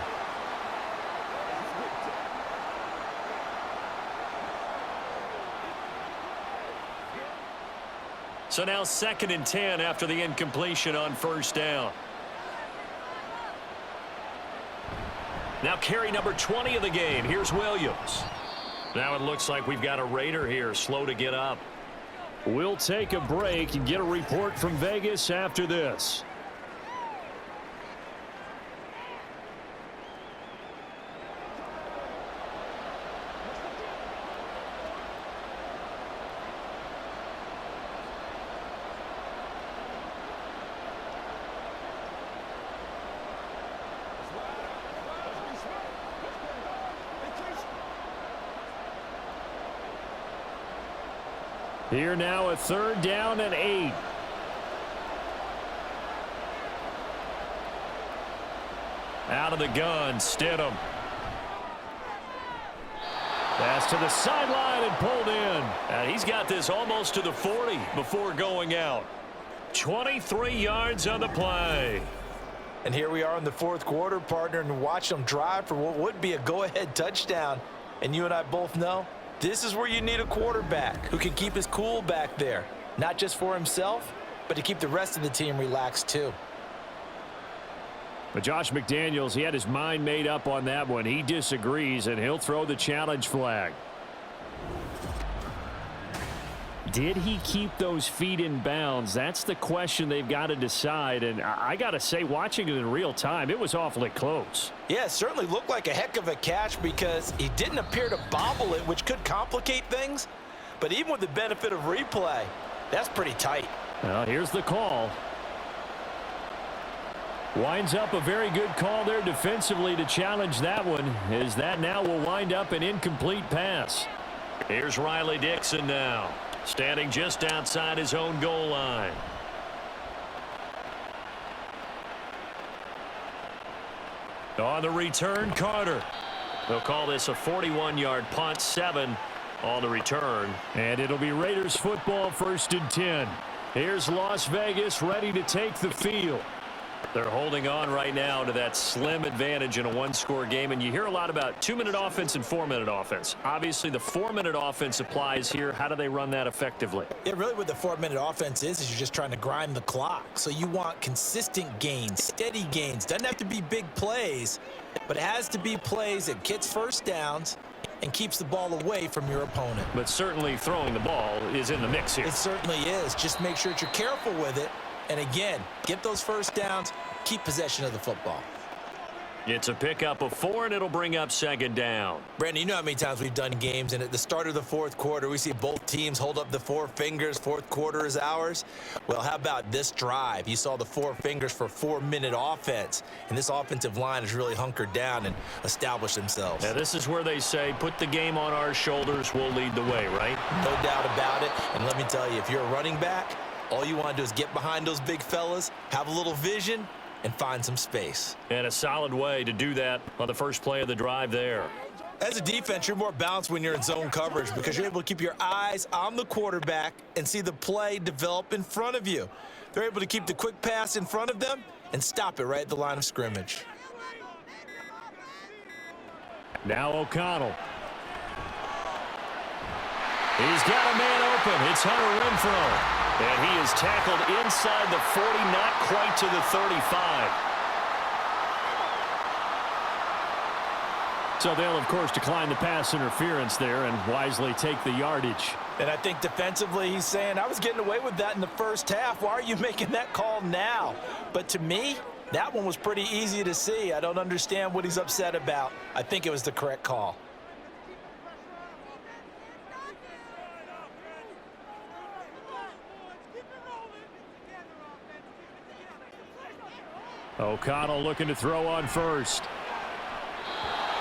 So now 2nd and 10 after the incompletion on first down. Now carry number 20 of the game. Here's Williams. Now it looks like we've got a Raider here, slow to get up. We'll take a break and get a report from Vegas after this. Here now a 3rd down and 8. Out of the gun, Stidham. Pass to the sideline and pulled in. And he's got this almost to the 40 before going out. 23 yards on the play. And here we are in the 4th quarter, partner, and watch them drive for what would be a go-ahead touchdown. And you and I both know this is where you need a quarterback who can keep his cool back there. Not just for himself, but to keep the rest of the team relaxed too. But Josh McDaniels, he had his mind made up on that one. He disagrees, and he'll throw the challenge flag. Did he keep those feet in bounds? That's the question they've got to decide. And I got to say, watching it in real time, it was awfully close. Yeah, it certainly looked like a heck of a catch because he didn't appear to bobble it, which could complicate things. But even with the benefit of replay, that's pretty tight. Well, here's the call. Winds up a very good call there defensively to challenge that one, as that now will wind up an incomplete pass. Here's Riley Dixon now, standing just outside his own goal line. On the return, Carter. They'll call this a 41-yard punt, 7 on the return. And it'll be Raiders football, 1st and 10. Here's Las Vegas ready to take the field. They're holding on right now to that slim advantage in a one-score game, and you hear a lot about 2-minute offense and 4-minute offense. Obviously, the 4-minute offense applies here. How do they run that effectively? Yeah, really what the 4-minute offense is you're just trying to grind the clock. So you want consistent gains, steady gains. Doesn't have to be big plays, but it has to be plays that gets first downs and keeps the ball away from your opponent. But certainly throwing the ball is in the mix here. It certainly is. Just make sure that you're careful with it. And again, get those first downs, keep possession of the football. It's a pickup of 4, and it'll bring up 2nd down. Brandon, you know how many times we've done games, and at the start of the 4th quarter, we see both teams hold up the 4 fingers, 4th quarter is ours. Well, how about this drive? You saw the 4 fingers for 4-minute offense, and this offensive line has really hunkered down and established themselves. Now, this is where they say, put the game on our shoulders, we'll lead the way, right? No doubt about it, and let me tell you, if you're a running back, all you want to do is get behind those big fellas, have a little vision, and find some space. And a solid way to do that on the first play of the drive there. As a defense, you're more balanced when you're in zone coverage because you're able to keep your eyes on the quarterback and see the play develop in front of you. They're able to keep the quick pass in front of them and stop it right at the line of scrimmage. Now O'Connell. He's got a man open. It's Hunter Renfrow. And he is tackled inside the 40, not quite to the 35. So they'll, of course, decline the pass interference there and wisely take the yardage. And I think defensively he's saying, I was getting away with that in the first half. Why are you making that call now? But to me, that one was pretty easy to see. I don't understand what he's upset about. I think it was the correct call. O'Connell looking to throw on first.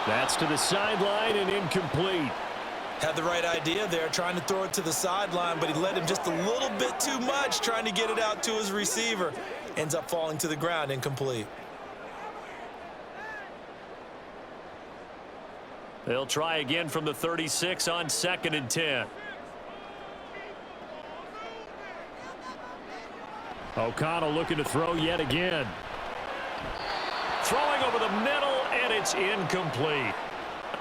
That's to the sideline and incomplete. Had the right idea there, trying to throw it to the sideline, but he led him just a little bit too much, trying to get it out to his receiver. Ends up falling to the ground, incomplete. They'll try again from the 36 on 2nd and 10. O'Connell looking to throw yet again. Throwing over the middle, and it's incomplete.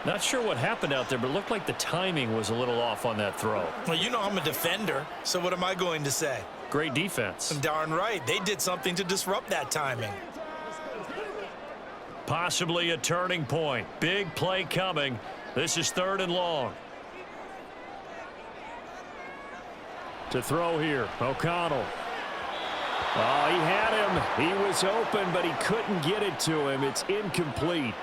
Not sure what happened out there, but it looked like the timing was a little off on that throw. Well, you know I'm a defender, so what am I going to say? Great defense. Darn right. They did something to disrupt that timing. Possibly a turning point. Big play coming. This is 3rd and long. To throw here, O'Connell. Oh, he had him. He was open, but he couldn't get it to him. It's incomplete.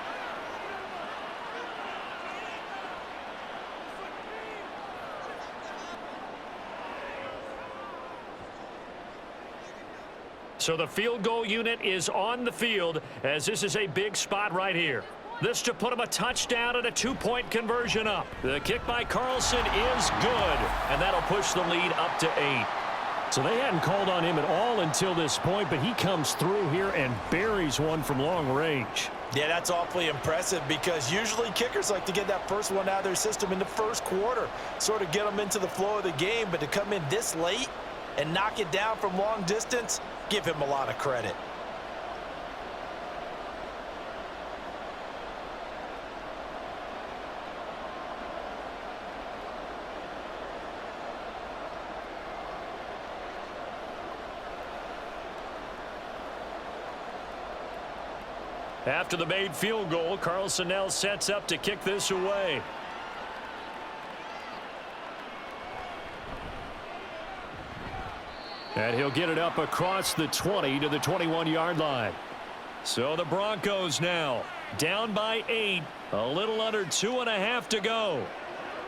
So the field goal unit is on the field as this is a big spot right here. This to put him a touchdown and a 2-point conversion up. The kick by Carlson is good, and that'll push the lead up to 8. So they hadn't called on him at all until this point, but he comes through here and buries one from long range. Yeah, that's awfully impressive because usually kickers like to get that first one out of their system in the first quarter, sort of get them into the flow of the game, but to come in this late and knock it down from long distance, give him a lot of credit. After the made field goal, Carlson now sets up to kick this away. And he'll get it up across the 20 to the 21-yard line. So the Broncos now down by 8, a little under 2.5 to go.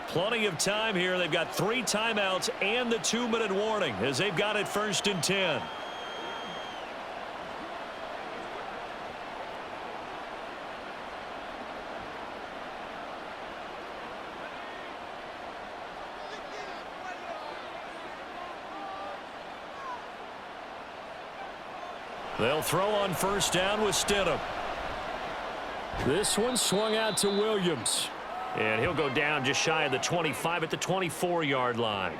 Plenty of time here. They've got 3 timeouts and the 2-minute warning as they've got it 1st and 10. They'll throw on 1st down with Stidham. This one swung out to Williams. And he'll go down just shy of the 25 at the 24-yard line.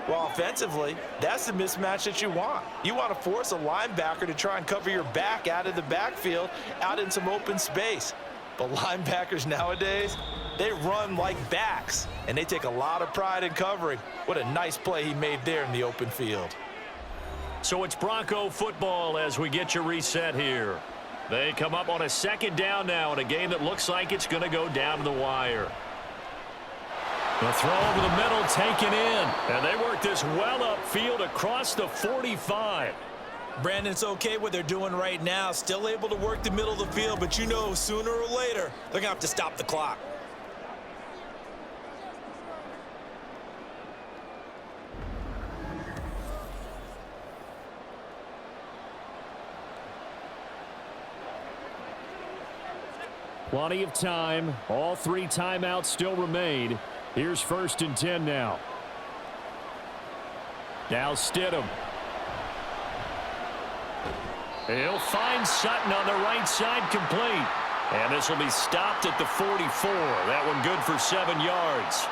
Well, offensively, that's the mismatch that you want. You want to force a linebacker to try and cover your back out of the backfield, out in some open space. But linebackers nowadays, they run like backs, and they take a lot of pride in covering. What a nice play he made there in the open field. So it's Bronco football as we get you reset here. They come up on a 2nd down now in a game that looks like it's going to go down to the wire. The throw over the middle taken in, and they work this well upfield across the 45. Brandon, it's okay what they're doing right now. Still able to work the middle of the field, but you know sooner or later they're going to have to stop the clock. Plenty of time. All 3 timeouts still remain. Here's 1st and 10 now. Now Stidham. He'll find Sutton on the right side complete. And this will be stopped at the 44. That one good for 7 yards.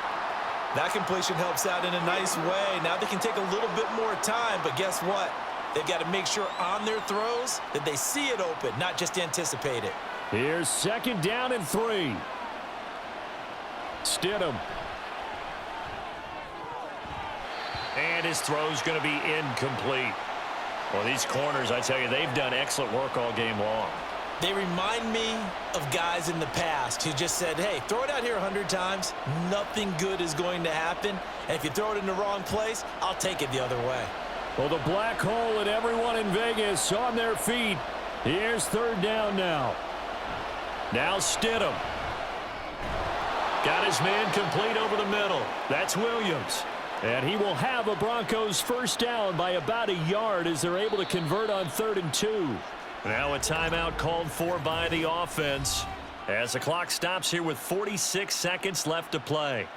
That completion helps out in a nice way. Now they can take a little bit more time, but guess what? They've got to make sure on their throws that they see it open, not just anticipate it. Here's 2nd down and 3. Stidham. And his throw's going to be incomplete. Well, these corners, I tell you, they've done excellent work all game long. They remind me of guys in the past who just said, hey, throw it out here 100 times. Nothing good is going to happen. And if you throw it in the wrong place, I'll take it the other way. Well, the black hole and everyone in Vegas on their feet. Here's 3rd down now. Now Stidham. Got his man complete over the middle. That's Williams. And he will have a Broncos 1st down by about a yard as they're able to convert on 3rd and 2. Now a timeout called for by the offense as the clock stops here with 46 seconds left to play.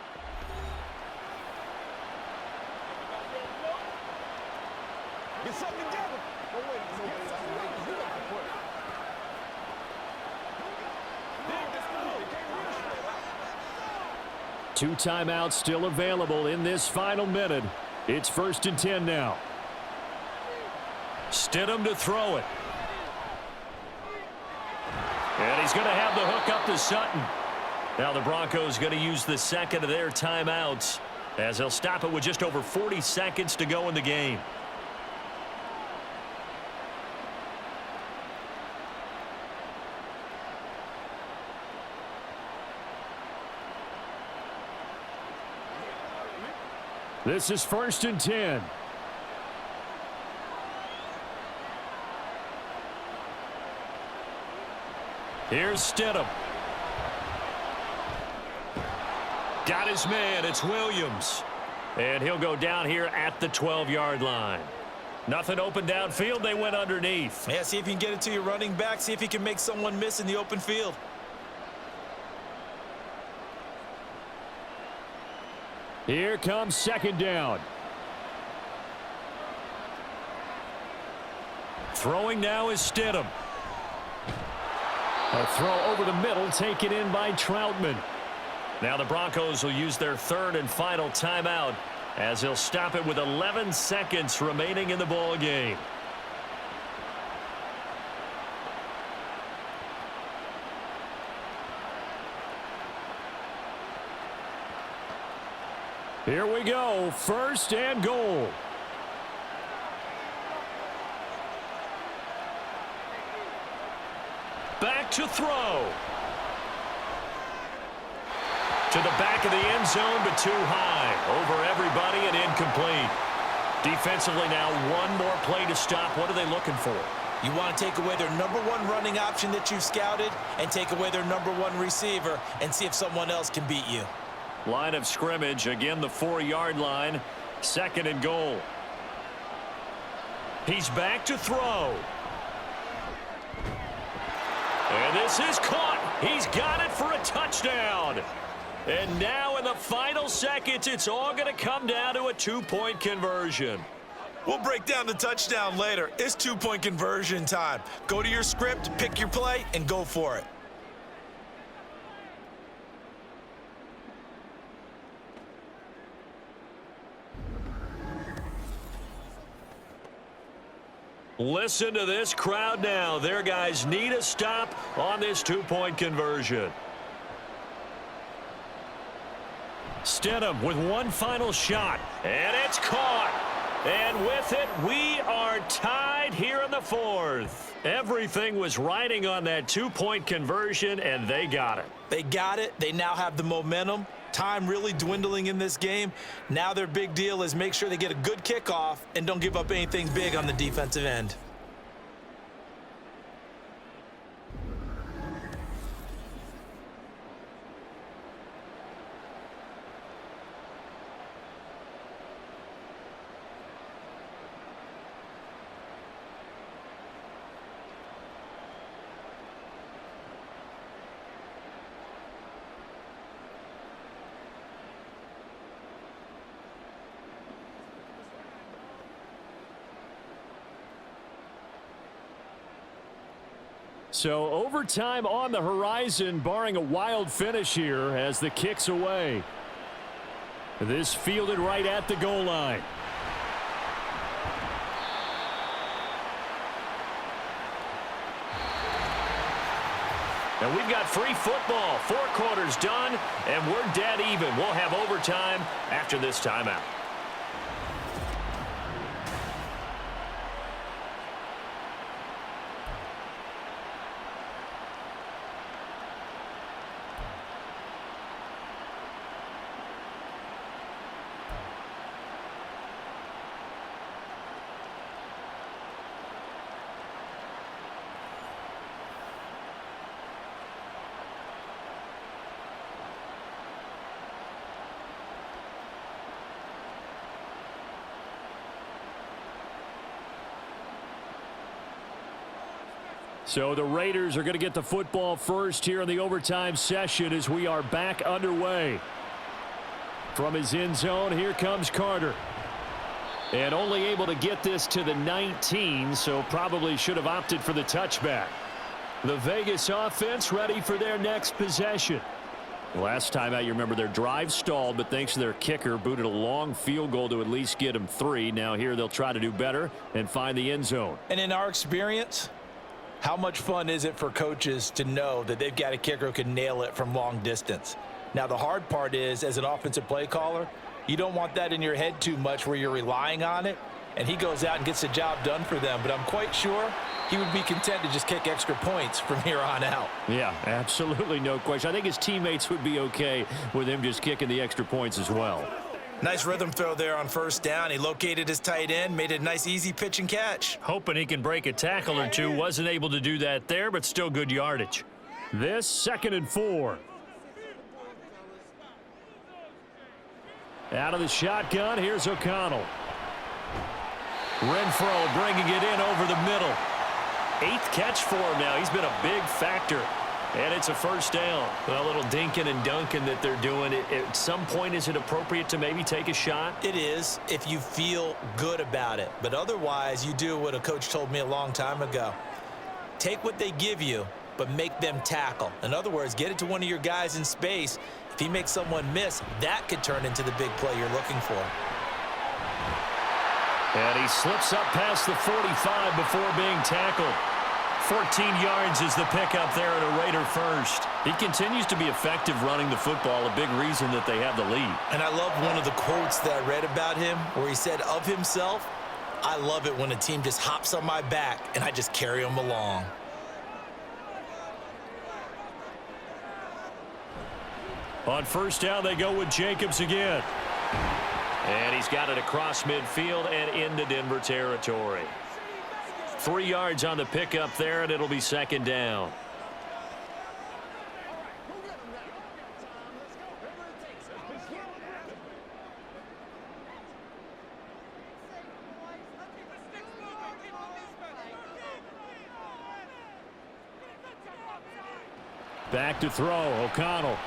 2 timeouts still available in this final minute. It's 1st and 10 now. Stidham to throw it. And he's going to have the hook up to Sutton. Now the Broncos going to use the second of their timeouts as they'll stop it with just over 40 seconds to go in the game. This is 1st and 10. Here's Stidham. Got his man. It's Williams. And he'll go down here at the 12-yard line. Nothing open downfield. They went underneath. Yeah, see if you can get it to your running back. See if you can make someone miss in the open field. Here comes 2nd down. Throwing now is Stidham. A throw over the middle taken in by Troutman. Now the Broncos will use their 3rd and final timeout as they'll stop it with 11 seconds remaining in the ball game. Here we go, 1st and goal. Back to throw. To the back of the end zone, but too high. Over everybody and incomplete. Defensively now, one more play to stop. What are they looking for? You want to take away their #1 running option that you've scouted and take away their #1 receiver and see if someone else can beat you. Line of scrimmage, again the 4-yard line. 2nd and goal. He's back to throw. And this is caught. He's got it for a touchdown. And now in the final seconds, it's all going to come down to a 2-point conversion. We'll break down the touchdown later. It's 2-point conversion time. Go to your script, pick your play, and go for it. Listen to this crowd now. Their guys need a stop on this 2-point conversion. Stidham with one final shot, and it's caught. And with it, we are tied here in the 4th. Everything was riding on that 2-point conversion, and they got it. They got it. They now have the momentum. Time really dwindling in this game. Now their big deal is make sure they get a good kickoff and don't give up anything big on the defensive end. So overtime on the horizon, barring a wild finish here as the kick's away. This fielded right at the goal line. And we've got free football. 4 quarters done, and we're dead even. We'll have overtime after this timeout. So the Raiders are going to get the football first here in the overtime session as we are back underway. From his end zone, here comes Carter. And only able to get this to the 19, so probably should have opted for the touchback. The Vegas offense ready for their next possession. Last time out, you remember their drive stalled, but thanks to their kicker, booted a long field goal to at least get them 3. Now here they'll try to do better and find the end zone. And in our experience, how much fun is it for coaches to know that they've got a kicker who can nail it from long distance? Now, the hard part is, as an offensive play caller, you don't want that in your head too much where you're relying on it, and he goes out and gets the job done for them. But I'm quite sure he would be content to just kick extra points from here on out. Yeah, absolutely no question. I think his teammates would be okay with him just kicking the extra points as well. Nice rhythm throw there on first down. He located his tight end, made it a nice, easy pitch and catch. Hoping he can break a tackle or two. Wasn't able to do that there, but still good yardage. This 2nd and 4. Out of the shotgun, here's O'Connell. Renfro bringing it in over the middle. 8th catch for him now. He's been a big factor. And it's a first down. A little dinking and dunking that they're doing. At some point, is it appropriate to maybe take a shot? It is, if you feel good about it. But otherwise, you do what a coach told me a long time ago. Take what they give you, but make them tackle. In other words, get it to one of your guys in space. If he makes someone miss, that could turn into the big play you're looking for. And he slips up past the 45 before being tackled. 14 yards is the pickup there and a Raider first. He continues to be effective running the football, a big reason that they have the lead. And I love one of the quotes that I read about him where he said of himself, I love it when a team just hops on my back and I just carry them along. On first down, they go with Jacobs again. And he's got it across midfield and into Denver territory. 3 yards on the pickup there, and it'll be 2nd down. Back to throw, O'Connell.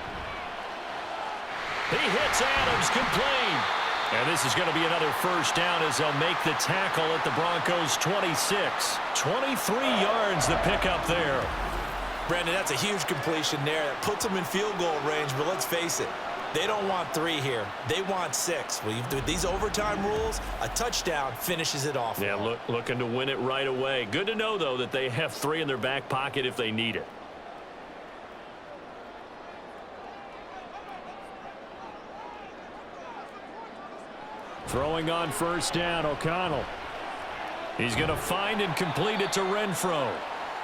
He hits Adams, complete. And this is going to be another first down as they'll make the tackle at the Broncos' 26. 23 yards the pickup there. Brandon, that's a huge completion there. That puts them in field goal range, but let's face it, they don't want 3 here. They want 6. Well, with these overtime rules, a touchdown finishes it off. Yeah, looking to win it right away. Good to know, though, that they have 3 in their back pocket if they need it. Throwing on first down, O'Connell. He's going to find and complete it to Renfro.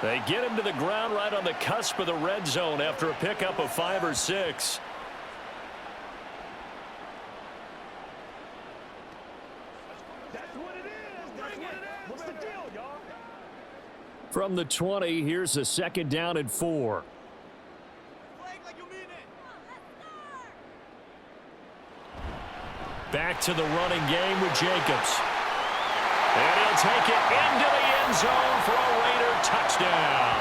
They get him to the ground right on the cusp of the red zone after a pickup of 5 or 6. That's what it is. Bring it. What's the deal, y'all? From the 20, here's a 2nd down and 4. Back to the running game with Jacobs. And he'll take it into the end zone for a Raider touchdown.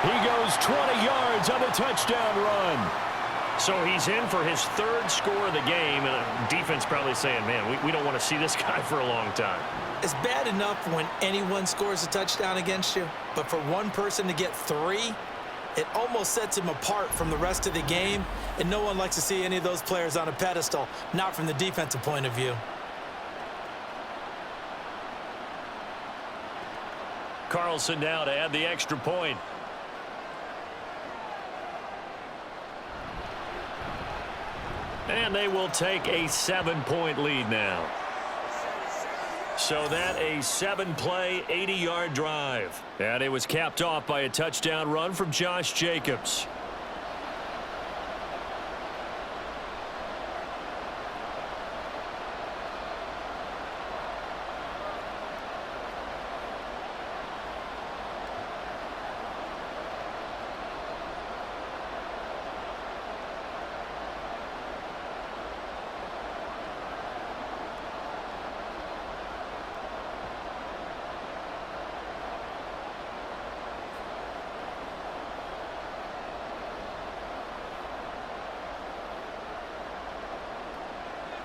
He goes 20 yards on the touchdown run. So he's in for his 3rd score of the game, and defense probably saying, man, we don't want to see this guy for a long time. It's bad enough when anyone scores a touchdown against you, but for one person to get 3, it almost sets him apart from the rest of the game, and no one likes to see any of those players on a pedestal, not from the defensive point of view. Carlson now to add the extra point. And they will take a 7-point lead now. So that a 7-play, 80-yard drive. And it was capped off by a touchdown run from Josh Jacobs.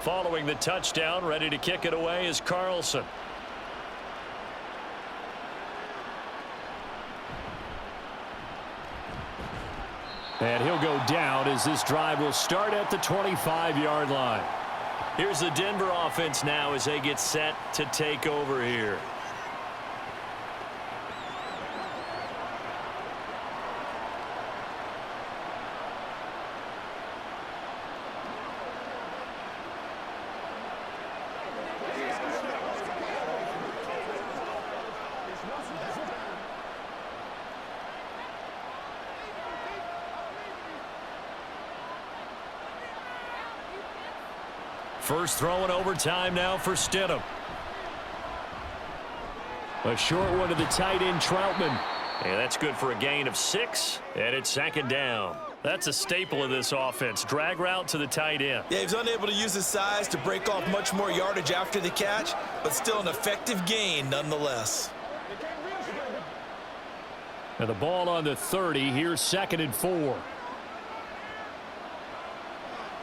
Following the touchdown, ready to kick it away is Carlson. And he'll go down as this drive will start at the 25-yard line. Here's the Denver offense now as they get set to take over here. First throw in overtime now for Stidham. A short one to the tight end, Troutman. And that's good for a gain of 6, and it's second down. That's a staple of this offense. Drag route to the tight end. Yeah, he's unable to use his size to break off much more yardage after the catch, but still an effective gain nonetheless. And the ball on the 30. Here's 2nd and 4.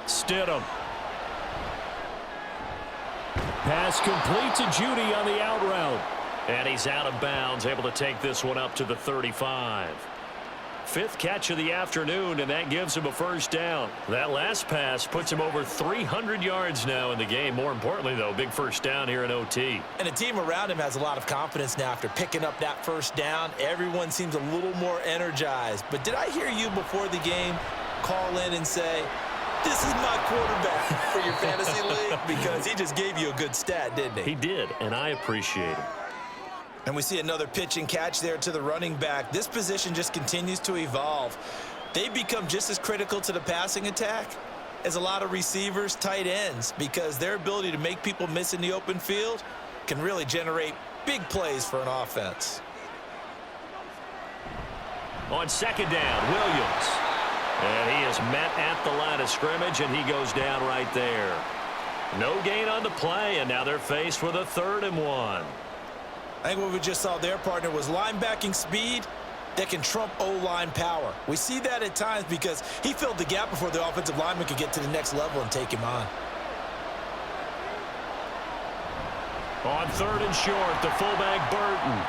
Stidham. Pass complete to Judy on the out route. And he's out of bounds, able to take this one up to the 35. 5th catch of the afternoon, and that gives him a first down. That last pass puts him over 300 yards now in the game. More importantly, though, big first down here in OT. And the team around him has a lot of confidence now after picking up that first down. Everyone seems a little more energized. But did I hear you before the game call in and say, this is my quarterback for your fantasy league? Because he just gave you a good stat, didn't he? He did, and I appreciate it. And we see another pitch and catch there to the running back. This position just continues to evolve. They become just as critical to the passing attack as a lot of receivers, tight ends, because their ability to make people miss in the open field can really generate big plays for an offense. On second down, Williams. And he is met at the line of scrimmage, and he goes down right there. No gain on the play, and now they're faced with a 3rd and 1. I think what we just saw there, partner, was linebacking speed that can trump O-line power. We see that at times because he filled the gap before the offensive lineman could get to the next level and take him on. On 3rd and short, the fullback Burton.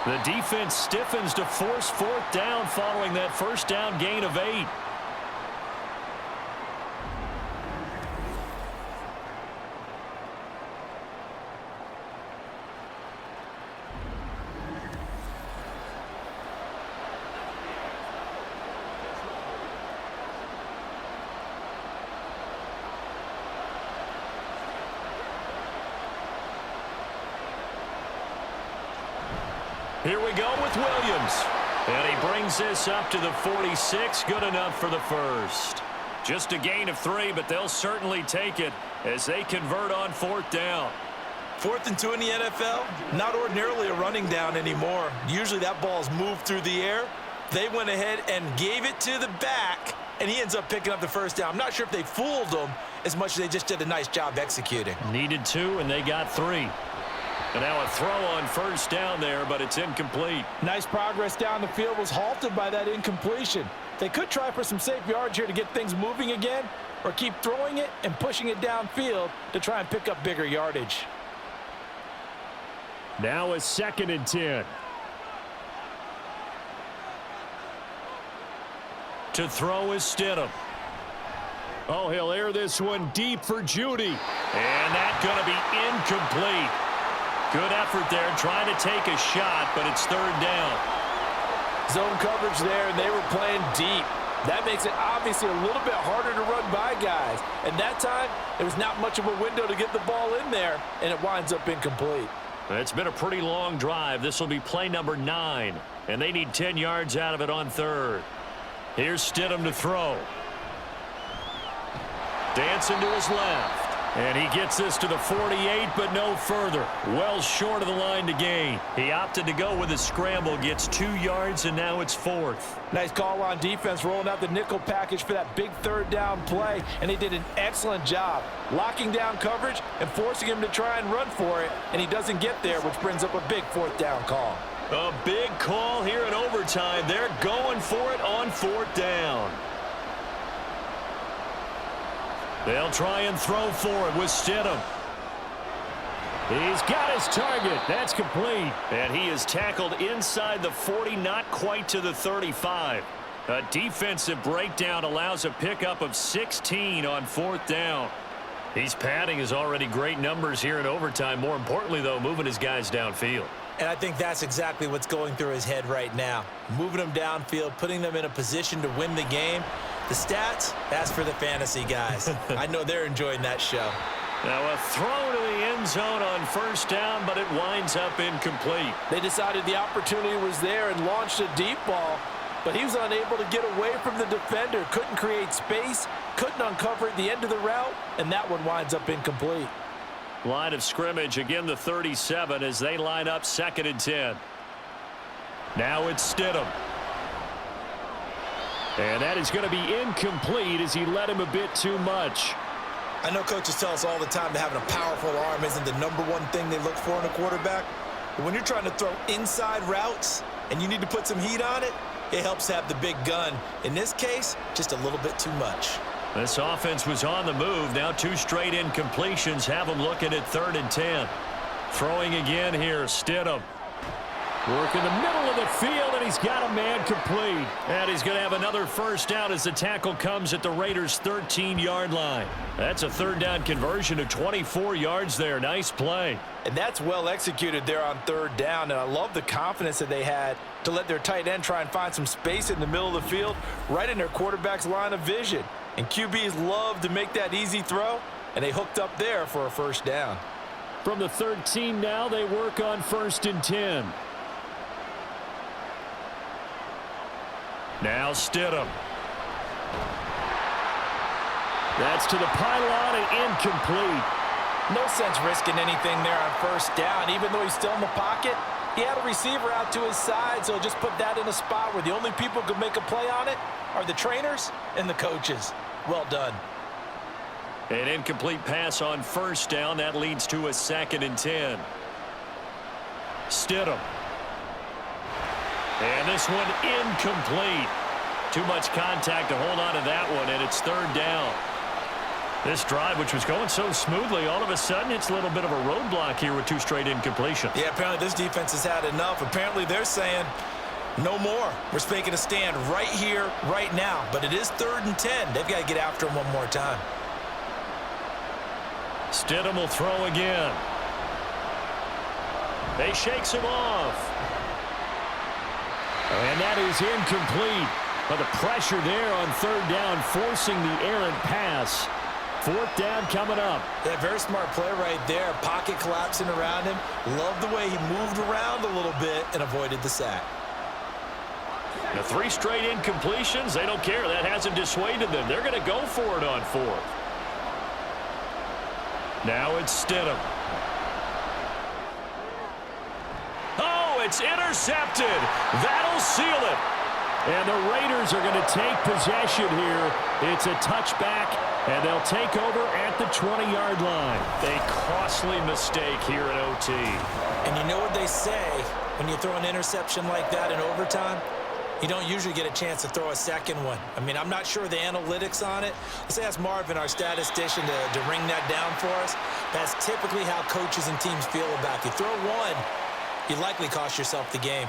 The defense stiffens to force 4th down following that first down gain of 8. Here we go with Williams. And he brings this up to the 46. Good enough for the first. Just a gain of 3, but they'll certainly take it as they convert on 4th down. 4th and 2 in the NFL, not ordinarily a running down anymore. Usually that ball's moved through the air. They went ahead and gave it to the back, and he ends up picking up the first down. I'm not sure if they fooled him as much as they just did a nice job executing. Needed 2, and they got 3. And now a throw on first down there, but it's incomplete. Nice progress down the field was halted by that incompletion. They could try for some safe yards here to get things moving again, or keep throwing it and pushing it downfield to try and pick up bigger yardage. Now a 2nd and 10. To throw is Stidham. Oh, he'll air this one deep for Judy. And that's going to be incomplete. Good effort there, trying to take a shot, but it's 3rd down. Zone coverage there, and they were playing deep. That makes it obviously a little bit harder to run by guys. And that time, there was not much of a window to get the ball in there, and it winds up incomplete. It's been a pretty long drive. This will be play number 9, and they need 10 yards out of it on 3rd. Here's Stidham to throw. Dancing to his left. And he gets this to the 48, but no further. Well short of the line to gain. He opted to go with a scramble, gets 2 yards, and now it's 4th. Nice call on defense, rolling out the nickel package for that big 3rd down play, and he did an excellent job locking down coverage and forcing him to try and run for it, and he doesn't get there, which brings up a big 4th down call. A big call here in overtime. They're going for it on 4th down. They'll try and throw for it with Stidham. He's got his target. That's complete. And he is tackled inside the 40, not quite to the 35. A defensive breakdown allows a pickup of 16 on 4th down. He's padding his already great numbers here in overtime. More importantly, though, moving his guys downfield. And I think that's exactly what's going through his head right now. Moving them downfield, putting them in a position to win the game. The stats, that's for the fantasy guys. I know they're enjoying that show. Now a throw to the end zone on 1st down, but it winds up incomplete. They decided the opportunity was there and launched a deep ball, but he was unable to get away from the defender. Couldn't create space, couldn't uncover at the end of the route, and that one winds up incomplete. Line of scrimmage, again the 37 as they line up 2nd and 10. Now it's Stidham. And that is going to be incomplete as he led him a bit too much. I know coaches tell us all the time that having a powerful arm isn't the #1 thing they look for in a quarterback. But when you're trying to throw inside routes and you need to put some heat on it, it helps have the big gun. In this case, just a little bit too much. This offense was on the move. Now 2 straight incompletions have them looking at 3rd and 10. Throwing again here, Stidham. Work in the middle of the field, and he's got a man complete. And he's going to have another 1st down as the tackle comes at the Raiders' 13-yard line. That's a 3rd down conversion of 24 yards there. Nice play. And that's well executed there on 3rd down, and I love the confidence that they had to let their tight end try and find some space in the middle of the field, right in their quarterback's line of vision. And QBs love to make that easy throw, and they hooked up there for a 1st down. From the 13 now, they work on 1st and 10. Now Stidham. That's to the pylon and incomplete. No sense risking anything there on 1st down. Even though he's still in the pocket, he had a receiver out to his side, so just put that in a spot where the only people who can make a play on it are the trainers and the coaches. Well done. An incomplete pass on 1st down. That leads to a 2nd and 10. Stidham. And this one incomplete. Too much contact to hold on to that one, and it's 3rd down. This drive, which was going so smoothly, all of a sudden it's a little bit of a roadblock here with 2 straight incompletions. Yeah, apparently this defense has had enough. Apparently they're saying no more. We're making a stand right here, right now. But it is 3rd and 10. They've got to get after him one more time. Stidham will throw again. They shakes him off. And that is incomplete. But the pressure there on 3rd down, forcing the errant pass. 4th down coming up. Yeah, very smart play right there. Pocket collapsing around him. Love the way he moved around a little bit and avoided the sack. The 3 straight incompletions, they don't care. That hasn't dissuaded them. They're going to go for it on 4th. Now it's Stidham. Oh, it's intercepted. That'll seal it. And the Raiders are going to take possession here. It's a touchback, and they'll take over at the 20-yard line. A costly mistake here in OT. And you know what they say when you throw an interception like that in overtime? You don't usually get a chance to throw a second one. I mean, I'm not sure the analytics on it. Let's ask Marvin, our statistician, to ring that down for us. That's typically how coaches and teams feel about it. You throw one, you likely cost yourself the game.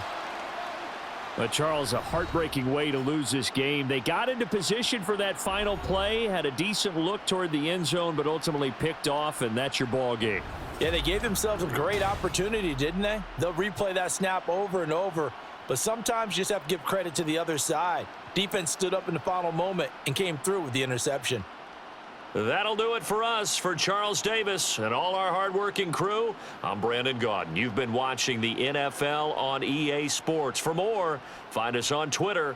But Charles, a heartbreaking way to lose this game. They got into position for that final play, had a decent look toward the end zone, but ultimately picked off, and that's your ball game. Yeah, they gave themselves a great opportunity, didn't they? They'll replay that snap over and over, but sometimes you just have to give credit to the other side. Defense stood up in the final moment and came through with the interception. That'll do it for us. For Charles Davis and all our hardworking crew, I'm Brandon Gaudin. You've been watching the NFL on EA Sports. For more, find us on Twitter